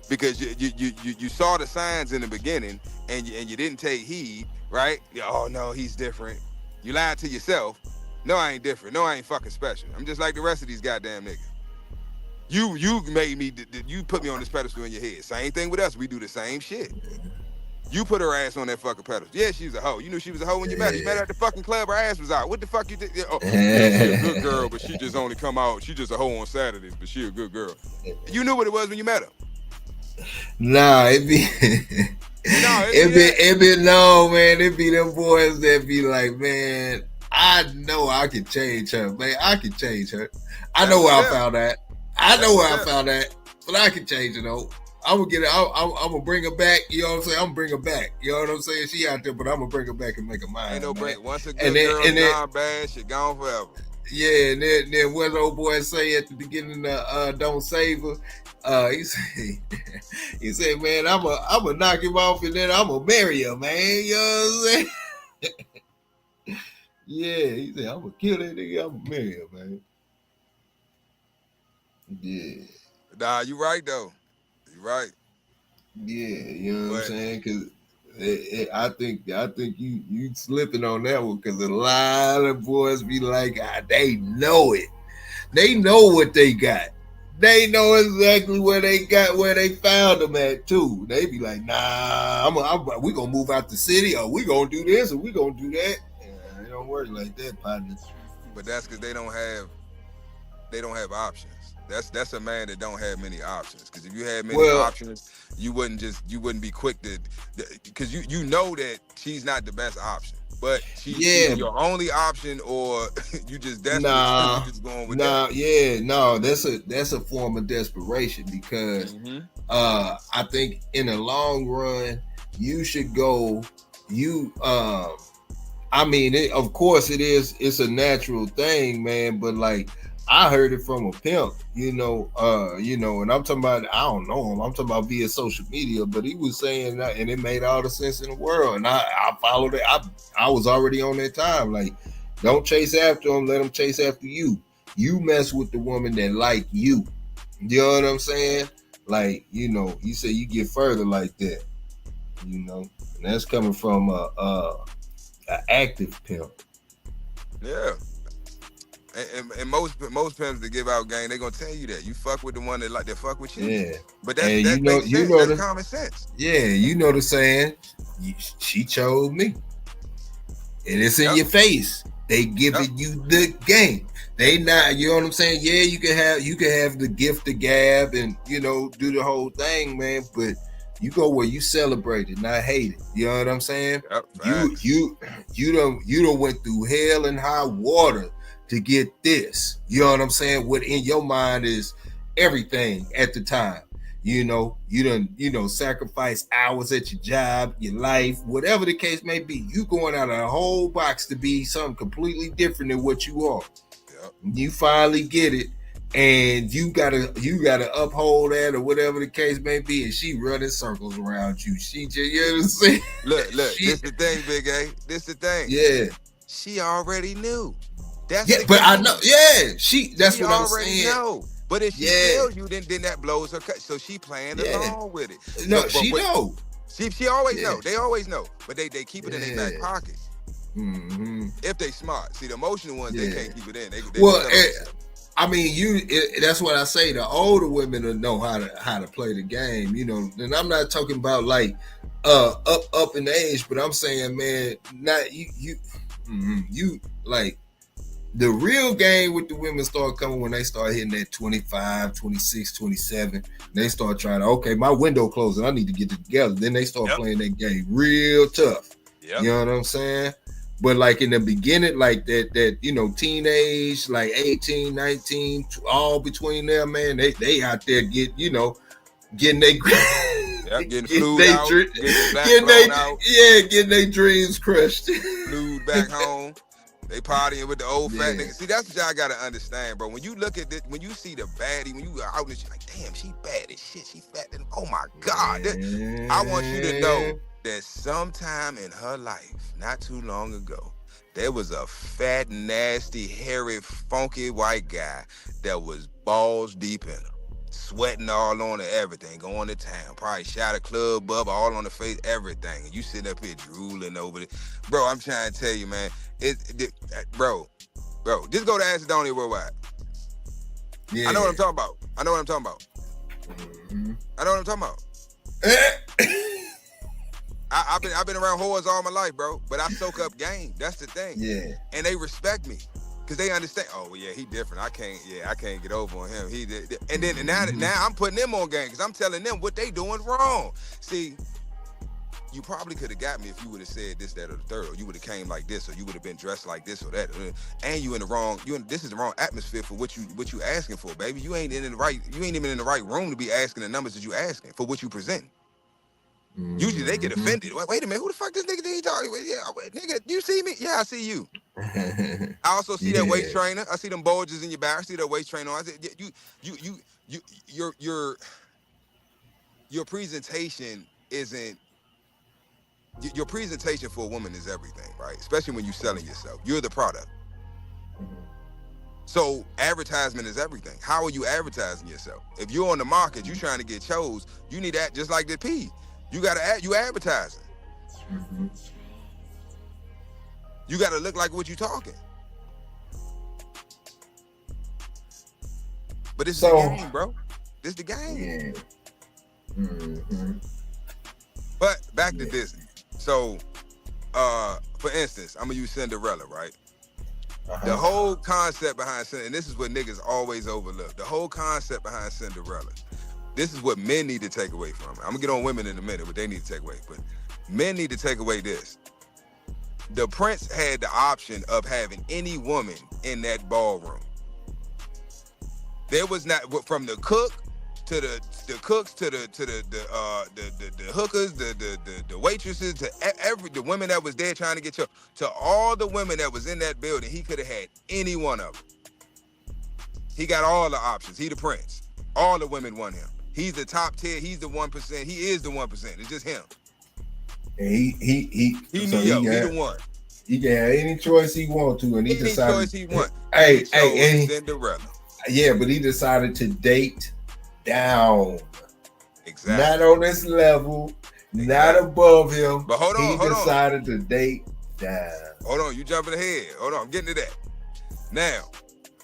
Because you saw the signs in the beginning and you didn't take heed, right? Oh no, he's different. You lied to yourself. No, I ain't different. No, I ain't fucking special. I'm just like the rest of these goddamn niggas. You made me. You put me on this pedestal in your head. Same thing with us. We do the same shit. You put her ass on that fucking pedestal. Yeah, she's a hoe. You knew she was a hoe when you met her. You met her at the fucking club. Her ass was out. What the fuck you did? Oh, she's a good girl, but she just only come out. She just a hoe on Saturdays, but she a good girl. You knew what it was when you met her. Nah, it be no, man. It be them boys that be like, man, I know I can change her, man. I can change her. I know where I found that. I know where I found that, but I can change it though. I'm gonna get it. I'm gonna bring her back. You know what I'm saying? I'm gonna bring her back. You know what I'm saying? She out there, but I'm gonna bring her back and make her mine. Ain't no break. Once a good and then, girl gone bad, she gone forever. Yeah, and then what the old boy say at the beginning of Don't Save Her? He said, man, I'm gonna knock him off and then I'm gonna marry her, man. You know what I'm saying? Yeah, he said, I'm gonna kill that nigga, I'm gonna marry her, man. Yeah. Nah, you right though. You right. Yeah, you know what I'm saying? Because I think you slipping on that one, because a lot of boys be like, they know it. They know what they got. They know exactly where they found them at too. They be like, nah, we gonna move out the city, or we gonna do this, or we gonna do that. Yeah, it don't work like that, partners. But that's because they don't have options. That's a man that don't have many options. Because if you had many options, you wouldn't be quick to, because you know that she's not the best option. But she's your only option, or you just desperate just going with that. That's a form of desperation, because I think in the long run you should go. Of course it's a natural thing, man. But like, I heard it from a pimp, and I'm talking about, I don't know him, I'm talking about via social media, but he was saying that, and it made all the sense in the world. And I followed it. I was already on that time. Like, don't chase after them, let them chase after you. You mess with the woman that like you. You know what I'm saying? Like, he said you get further like that. You know, and that's coming from a active pimp. Yeah. And most pimps that give out game, they gonna tell you that you fuck with the one that fuck with you. Yeah, but that and makes sense. That's common sense. Yeah, you know the saying. She chose me, and it's in your face. They giving you the game. They not. You know what I'm saying? Yeah, you can have the gift of gab and do the whole thing, man. But you go where you celebrate it, not hate it. You know what I'm saying? Yep, you don't went through hell and high water to get this. You know what I'm saying? What in your mind is everything at the time. You done sacrifice hours at your job, your life, whatever the case may be. You going out of a whole box to be something completely different than what you are. Yep. You finally get it, and you gotta uphold that or whatever the case may be. And she running circles around you. She just, you know what I'm saying? Look, this the thing, Big A. This the thing. Yeah. She already knew. That's but I know. Yeah, that's what I'm saying. Know. But if she tells you, then that blows her cut. So she playing along with it. No, she know. She always know. They always know. But they keep it in their back pocket. Mm-hmm. If they smart. See, the emotional ones, they can't keep it in. I mean, that's what I say. The older women will know how to play the game, And I'm not talking about like up in age, but I'm saying, man, not you like the real game with the women start coming when they start hitting that 25, 26, 27. They start trying to, okay, my window closing, I need to get it together. Then they start playing that game real tough. Yep. You know what I'm saying? But like in the beginning, like that teenage, like 18, 19, all between there, man, they out there getting they getting flued out, getting their dreams crushed. Flued back home. They partying with the old fat niggas. See, that's what y'all gotta understand, bro. When you look at this, when you see the baddie, when you out and shit, like, damn, she bad as shit. She fat. And oh my God. I want you to know that sometime in her life, not too long ago, there was a fat, nasty, hairy, funky white guy that was balls deep in her. Sweating all on her, everything, going to town. Probably shot a club up, all on the face, everything. And you sitting up here drooling over it. Bro, I'm trying to tell you, man. Bro, just go to Macedonia Worldwide. Yeah. I know what I'm talking about. Mm-hmm. I know what I'm talking about. I've been around whores all my life, bro. But I soak up game. That's the thing. Yeah. And they respect me. Cause they understand. Oh well, yeah, he different. I can't get over on him. And then now I'm putting them on game because I'm telling them what they doing wrong. See, you probably could have got me if you would have said this, that, or the third, or you would have came like this, or you would have been dressed like this or that. And this is the wrong atmosphere for what you asking for, baby. You ain't even in the right room to be asking the numbers that you asking for what you present. Mm-hmm. Usually they get offended. Wait a minute, who the fuck this nigga he talking with? Yeah, nigga, you see me? Yeah, I see you. I also see that waist trainer. I see them bulges in your back. I see that waist trainer. I said, your presentation isn't. Your presentation for a woman is everything, right? Especially when you're selling yourself. You're the product. So advertisement is everything. How are you advertising yourself? If you're on the market, you trying to get chose, you need that just like the P. You gotta you advertising. Mm-hmm. You gotta look like what you talking. But it's the game, bro. This the game. Yeah. Mm-hmm. But back to Disney. So, for instance, I'm gonna use Cinderella, right? Uh-huh. The whole concept behind Cinderella, and this is what niggas always overlook. The whole concept behind Cinderella. This is what men need to take away from it. I'm gonna get on women in a minute, what they need to take away. But men need to take away this. The prince had the option of having any woman in that ballroom. There was not, from the cook to the cooks to the hookers, the waitresses, to the women that was there trying to get you, to all the women that was in that building. He could have had any one of them. He got all the options. He the prince. All the women want him. He's the top tier. He's the 1%. He is the 1%. It's just him. And he the one. He can have any choice he want to, and he decided. Any choice he want. Hey, Cinderella. Yeah, but he decided to date down. Exactly. Not on this level. Not above him. But hold on, he decided to date down. Hold on, you jumping ahead. Hold on, I'm getting to that. Now,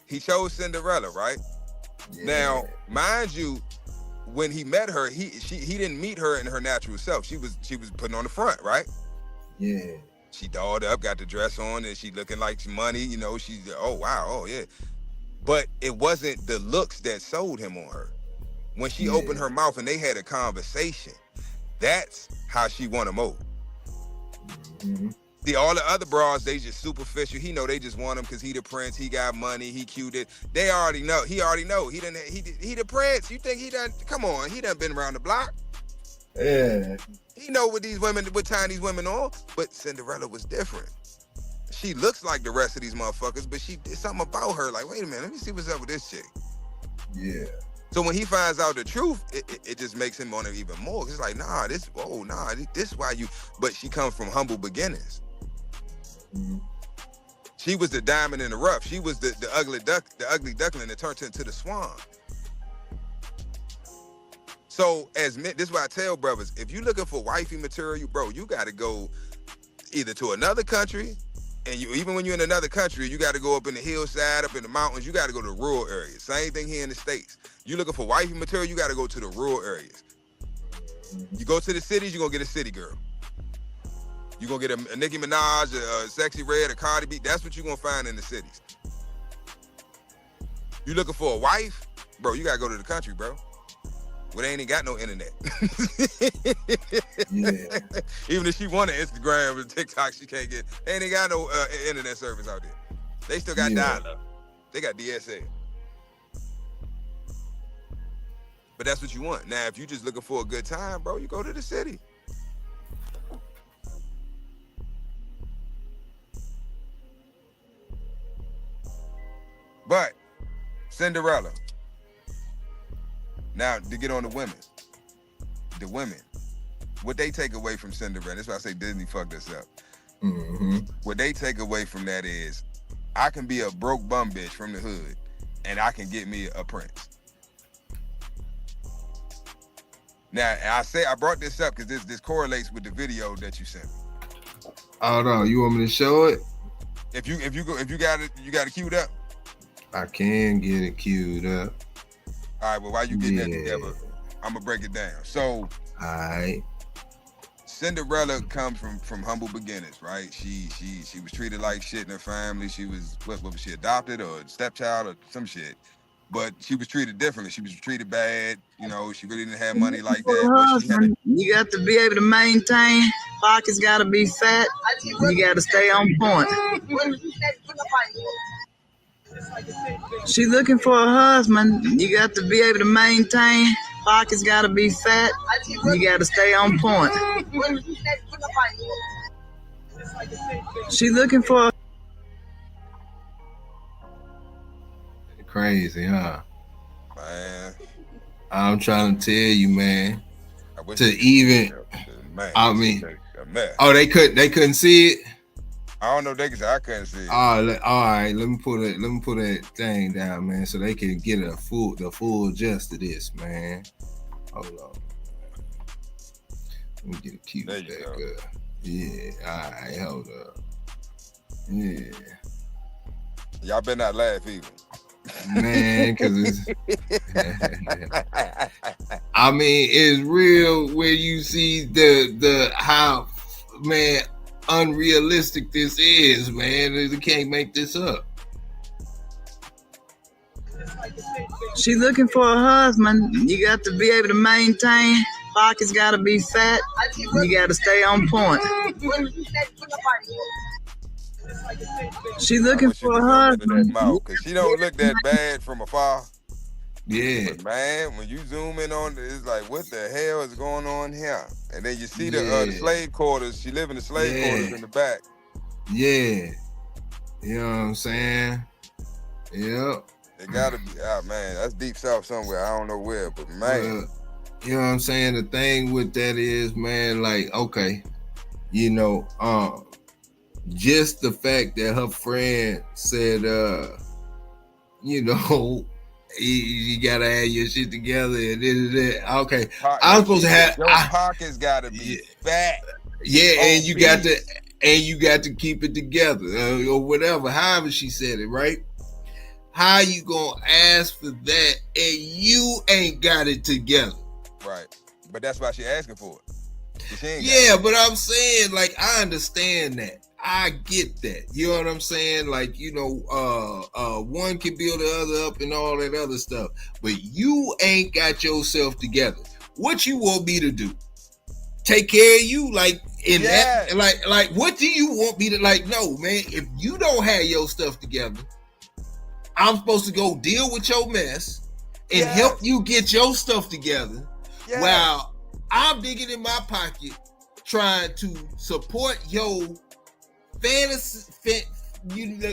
he chose Cinderella, right? Yeah. Now, mind you, when he met her, he didn't meet her in her natural self. She was putting on the front, right? Yeah. She dolled up, got the dress on, and she looking like money. You know, she's oh wow, oh yeah. But it wasn't the looks that sold him on her. When she opened her mouth and they had a conversation, that's how she won him over. Mm-hmm. See, all the other bras, they just superficial. He know they just want him because he the prince. He got money. He cute. They already know. He already know. He the prince. You think he done? Come on, he done been around the block. Yeah. He know what time these women on. But Cinderella was different. She looks like the rest of these motherfuckers, but it's something about her. Like, wait a minute, let me see what's up with this chick. Yeah. So when he finds out the truth, it just makes him want it even more. It's like, this is why you. But she comes from humble beginnings. Mm-hmm. She was the diamond in the rough. She was the ugly duckling that turned into the swan. So this is why I tell brothers, if you looking for wifey material, bro, you got to go either to another country, and even when you're in another country, you got to go up in the hillside, up in the mountains. You got to go to the rural areas. Same thing here in the States. You looking for wifey material, you got to go to the rural areas. You go to the cities, you're gonna get a city girl. You're gonna get a Nicki Minaj, a Sexy Red, a Cardi B. That's what you're gonna find in the cities. You looking for a wife, bro, you gotta go to the country, bro. Well, they ain't got no internet. Yeah. Even if she wanted Instagram or TikTok, she can't get. They ain't got no internet service out there. They still got dial-up. They got DSL. But that's what you want. Now, if you just looking for a good time, bro, you go to the city. But Cinderella. Now, to get on the women, what they take away from Cinderella, that's why I say Disney fucked us up. Mm-hmm. What they take away from that is, I can be a broke bum bitch from the hood, and I can get me a prince. Now, I brought this up because this correlates with the video that you sent me. Oh no, you want me to show it? If you got it queued up. I can get it queued up. All right, well, while you getting that together, I'm gonna break it down. So, all right. Cinderella comes from humble beginnings, right? She was treated like shit in her family. She was what was she, adopted or stepchild or some shit? But she was treated differently. She was treated bad. You know, she really didn't have money like that. But she had you got to be able to maintain. Pockets got to be fat. You got to stay on point. She looking for a husband. You got to be able to maintain. Pockets got to be fat. You got to stay on point. She looking for. Crazy, huh? Man, I'm trying to tell you, man. To even, man, I mean, oh, they couldn't see it. I don't know. I couldn't see it. All right. Let me put that thing down, man, so they can get the full gist of this, man. Hold on. Let me get it queued back up. Yeah. All right. Hold up. Yeah. Y'all better not laugh either. Man, because I mean, it's real where you see the how, man, unrealistic this is, man. You can't make this up. She looking for a husband. You got to be able to maintain. Pockets got to be fat. You got to stay on point. She looking for a husband. Because she don't look that bad from afar. Yeah. But man, when you zoom in on it, it's like, what the hell is going on here? And then you see the slave quarters. She live in the slave quarters in the back. Yeah. You know what I'm saying? Yep. It gotta be, man, that's deep south somewhere. I don't know where, but man. You know what I'm saying? The thing with that is, man, like, okay, you know, just the fact that her friend said, you know, You gotta have your shit together and this. Okay, I'm Your supposed to shit, have. your pockets gotta be fat. Yeah, and you got to obese. keep it together or whatever. However she said it, right? How you gonna ask for that and you ain't got it together? Right, but that's why she asking for it. She ain't got Yeah, it. but I'm saying, like, I understand that. I get that. You know what I'm saying? Like, you know, one can build the other up and all that other stuff. But you ain't got yourself together. What you want me to do? Take care of you? Like, in that, like, what do you want me to, like, no, man, if you don't have your stuff together, I'm supposed to go deal with your mess and help you get your stuff together while I'm digging in my pocket trying to support your fantasy,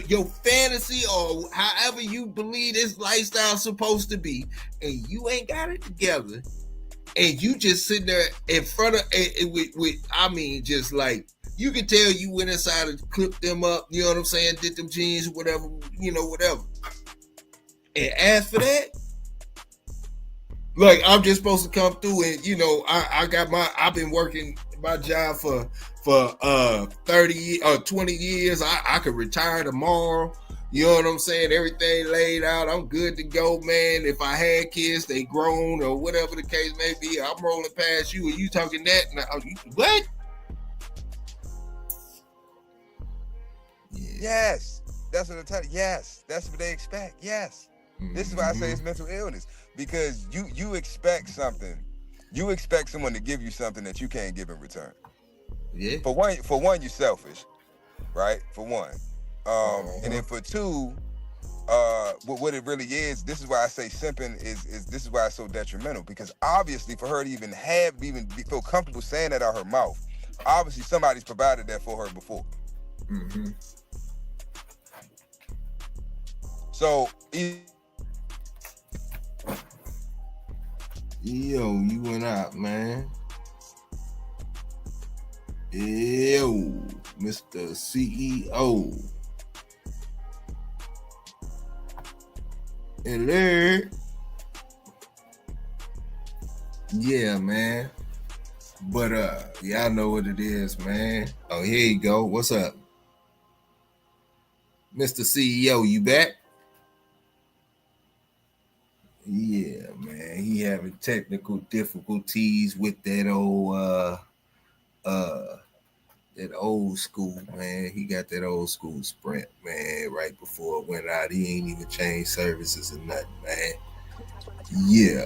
your fantasy or however you believe this lifestyle's supposed to be, and you ain't got it together, and you just sitting there in front of with I mean, just like you can tell you went inside and clipped them up, you know what I'm saying, did them jeans, whatever, you know, whatever, and ask for that. Like, I'm just supposed to come through and, you know, I've been working my job for 30 or 20 years. I could retire tomorrow. You know what I'm saying? Everything laid out. I'm good to go, man. If I had kids, they grown or whatever the case may be. I'm rolling past you and you talking that. Now, what? Yes, that's what I'm telling you. Yes, that's what they expect. Yes. This is why I say it's mental illness, because you expect something. You expect someone to give you something that you can't give in return. Yeah. For one, you're selfish, right? For one. And then for two, what it really is, this is why I say simping is this is why it's so detrimental, because obviously for her to even feel comfortable saying that out her mouth, obviously somebody's provided that for her before. Mm-hmm. So yo, you went out, man. Yo, Mr. CEO. Hello. Yeah, man. But y'all know what it is, man. Oh, here you go. What's up? Mr. CEO, you back? Yeah, man. He having technical difficulties with that old school, man. He got that old school Sprint, man. Right before it went out, he ain't even changed services or nothing, man. Yeah.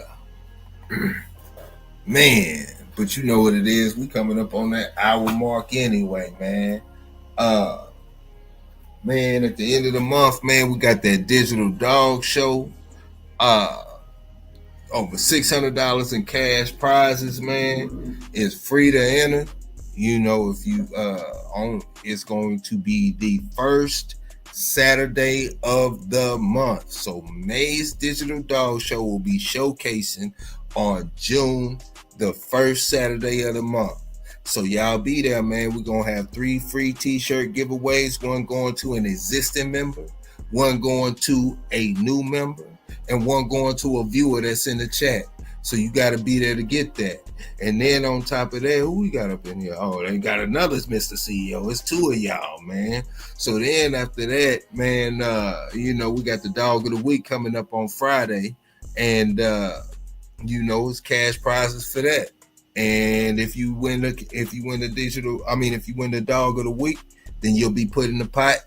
Man, but you know what it is. We coming up on that hour mark anyway, man. Man, at the end of the month, man, we got that Digital Dog Show. Over $600 in cash prizes, man. It's free to enter. You know, if you it's going to be the first Saturday of the month. So May's Digital Dog Show will be showcasing on June the first Saturday of the month. So y'all be there, man. We're gonna have 3 free t-shirt giveaways, one going to an existing member, one going to a new member, and one going to a viewer that's in the chat. So you got to be there to get that. And then on top of that, who we got up in here? Oh, they got another Mr. CEO. It's 2 of y'all, man. So then after that, man, you know, we got the Dog of the Week coming up on Friday. And, you know, it's cash prizes for that. And if you win the Dog of the Week, then you'll be put in the pot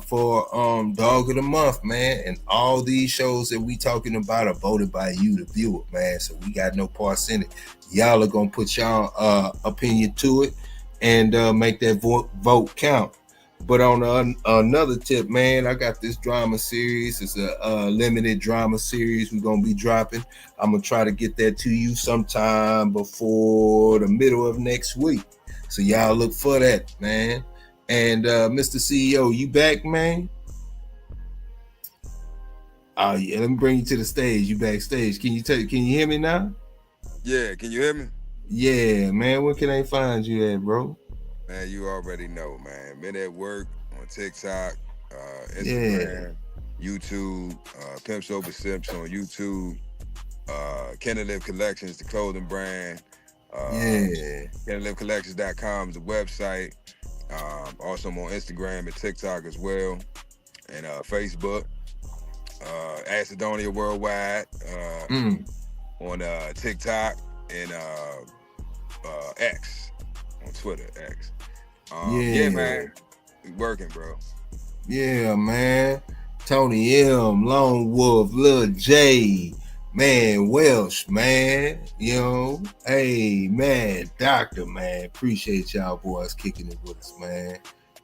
for Dog of the Month, man. And all these shows that we talking about are voted by you, the viewer, man. So we got no parts in it. Y'all are gonna put y'all opinion to it and make that vote count. But on another tip, man, I got this drama series. It's a limited drama series we're going to be dropping. I'm going to try to get that to you sometime before the middle of next week. So y'all look for that, man. And Mr. CEO, you back, man? Oh, yeah, let me bring you to the stage. You backstage. Can you hear me now? Yeah, can you hear me? Yeah, man. Where can I find you at, bro? Man, you already know, man. Been at work on TikTok, Instagram. YouTube, Pimp Sober Sips on YouTube, Kenna Live Collections, the clothing brand. KennaLiveCollections.com is the website. Also I'm on Instagram and TikTok as well, and Facebook. Acidonia Worldwide on TikTok and X on Twitter. X. Yeah, man, we working, bro. Yeah, man. Tony M, Lone Wolf, Lil J, man, Welsh, man. You know, hey, man, Doctor, man. Appreciate y'all boys kicking it with us, man.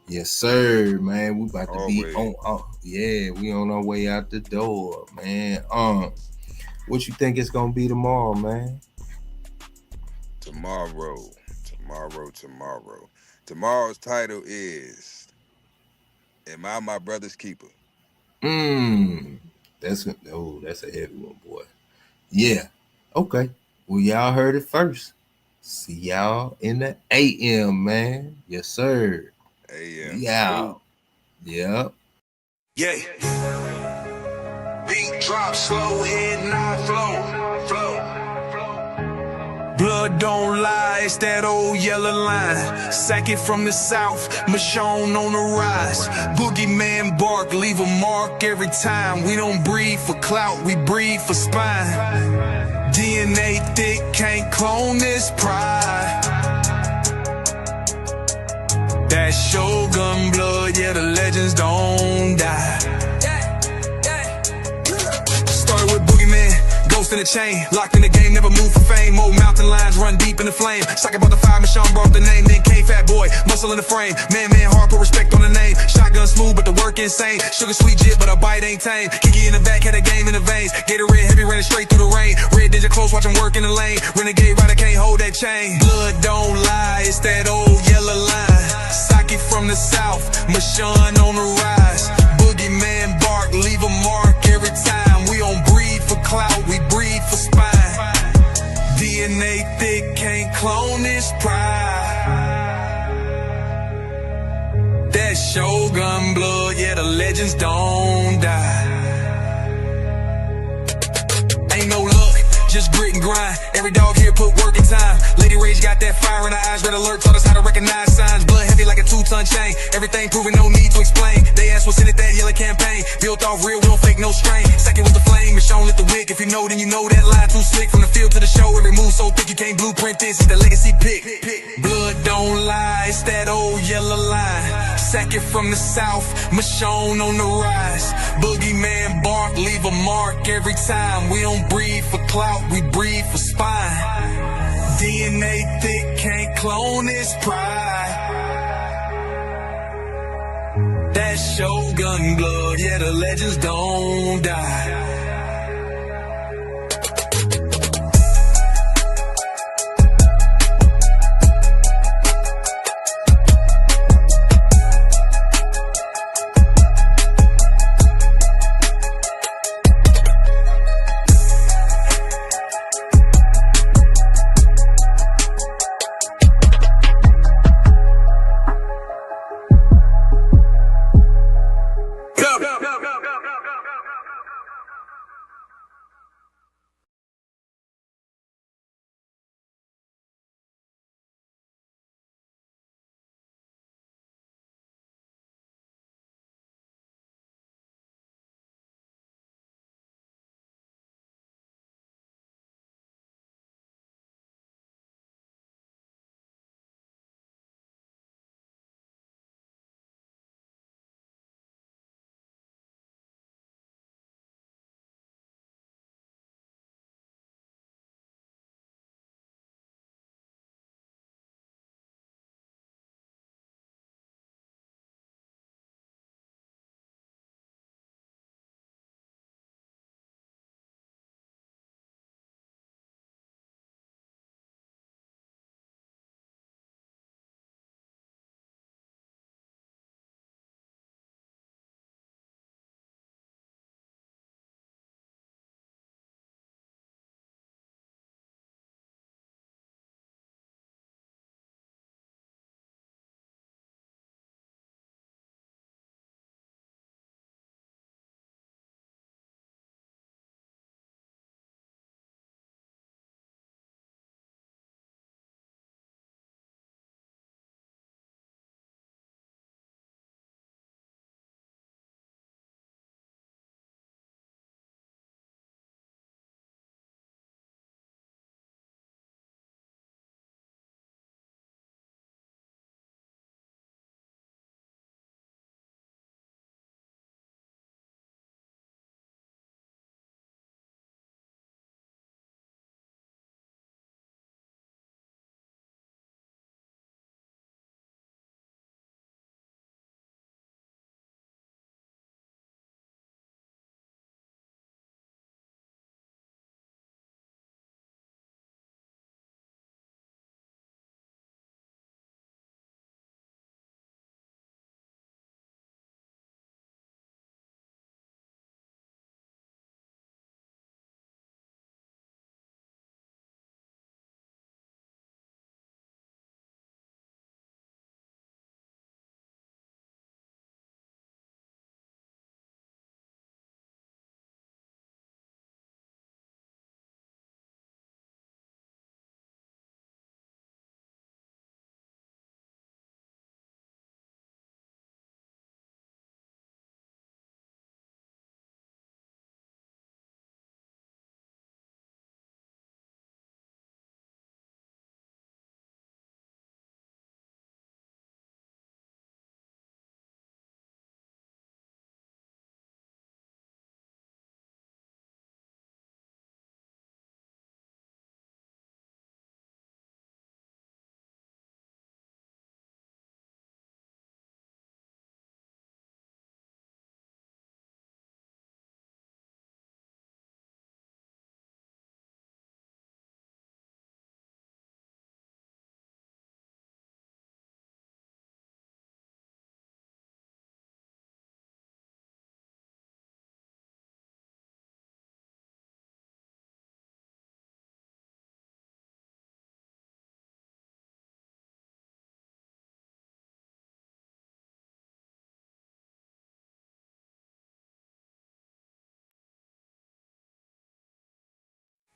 Yes, sir, man. We about to be on. Yeah, we on our way out the door, man. What you think it's gonna be tomorrow, man? Tomorrow's title is "Am I My Brother's Keeper?" That's a heavy one, boy. Yeah. Okay. Well, y'all heard it first. See y'all in the AM, man. Yes, sir. AM. Yeah. Yep. Yeah. Beat drop slow, head not flow. Blood don't lie, it's that old yellow line. Sack it from the south, Michonne on the rise. Boogeyman bark, leave a mark every time. We don't breathe for clout, we breathe for spine. DNA thick, can't clone this pride. That Shogun blood, yeah, the legends don't die. Started with Boogeyman, ghost in the chain, locked in the game, never moved for fame. Old mountain lines run deep in the flame. Sock about the fire, Michonne brought the name. Then came Fat Boy, muscle in the frame. Man, hard, put respect on the name. Shotgun smooth, but the work insane. Sugar sweet jit, but a bite ain't tame. Kiki in the back, had a game in the veins. Gatorade heavy, running straight through the rain. Red Ninja close, watch him work in the lane. Renegade rider can't hold that chain. Blood don't lie, it's that old yellow line. Sock it from the south, Michonne on the rise. Boogeyman bark, leave a mark every time. We don't breathe for clout, we breathe for spine. DNA thick, can't clone this pride. That Shogun blood, yeah, the legends don't die. Ain't no luck, just grit and grind. Every dog here put work in time. Lady Rage got that fire in her eyes. Red alert taught us how to recognize signs. Blood heavy like a 2-ton chain. Everything proven, no need to explain. They asked what's in it, that yellow campaign. Built off real, we don't fake no strain. Second with the flame, Michonne lit the wick. If you know, then you know that line too slick. From the field to the show, every move so thick you can't blueprint this. It's the legacy pick. Blood don't lie, it's that old yellow line. Sack it from the south, Michonne on the rise. Boogeyman bark, leave a mark every time. We don't breathe for clout, we breathe for spine. DNA thick, can't clone this pride. That Shogun blood, yeah, the legends don't die.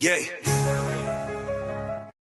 Yeah.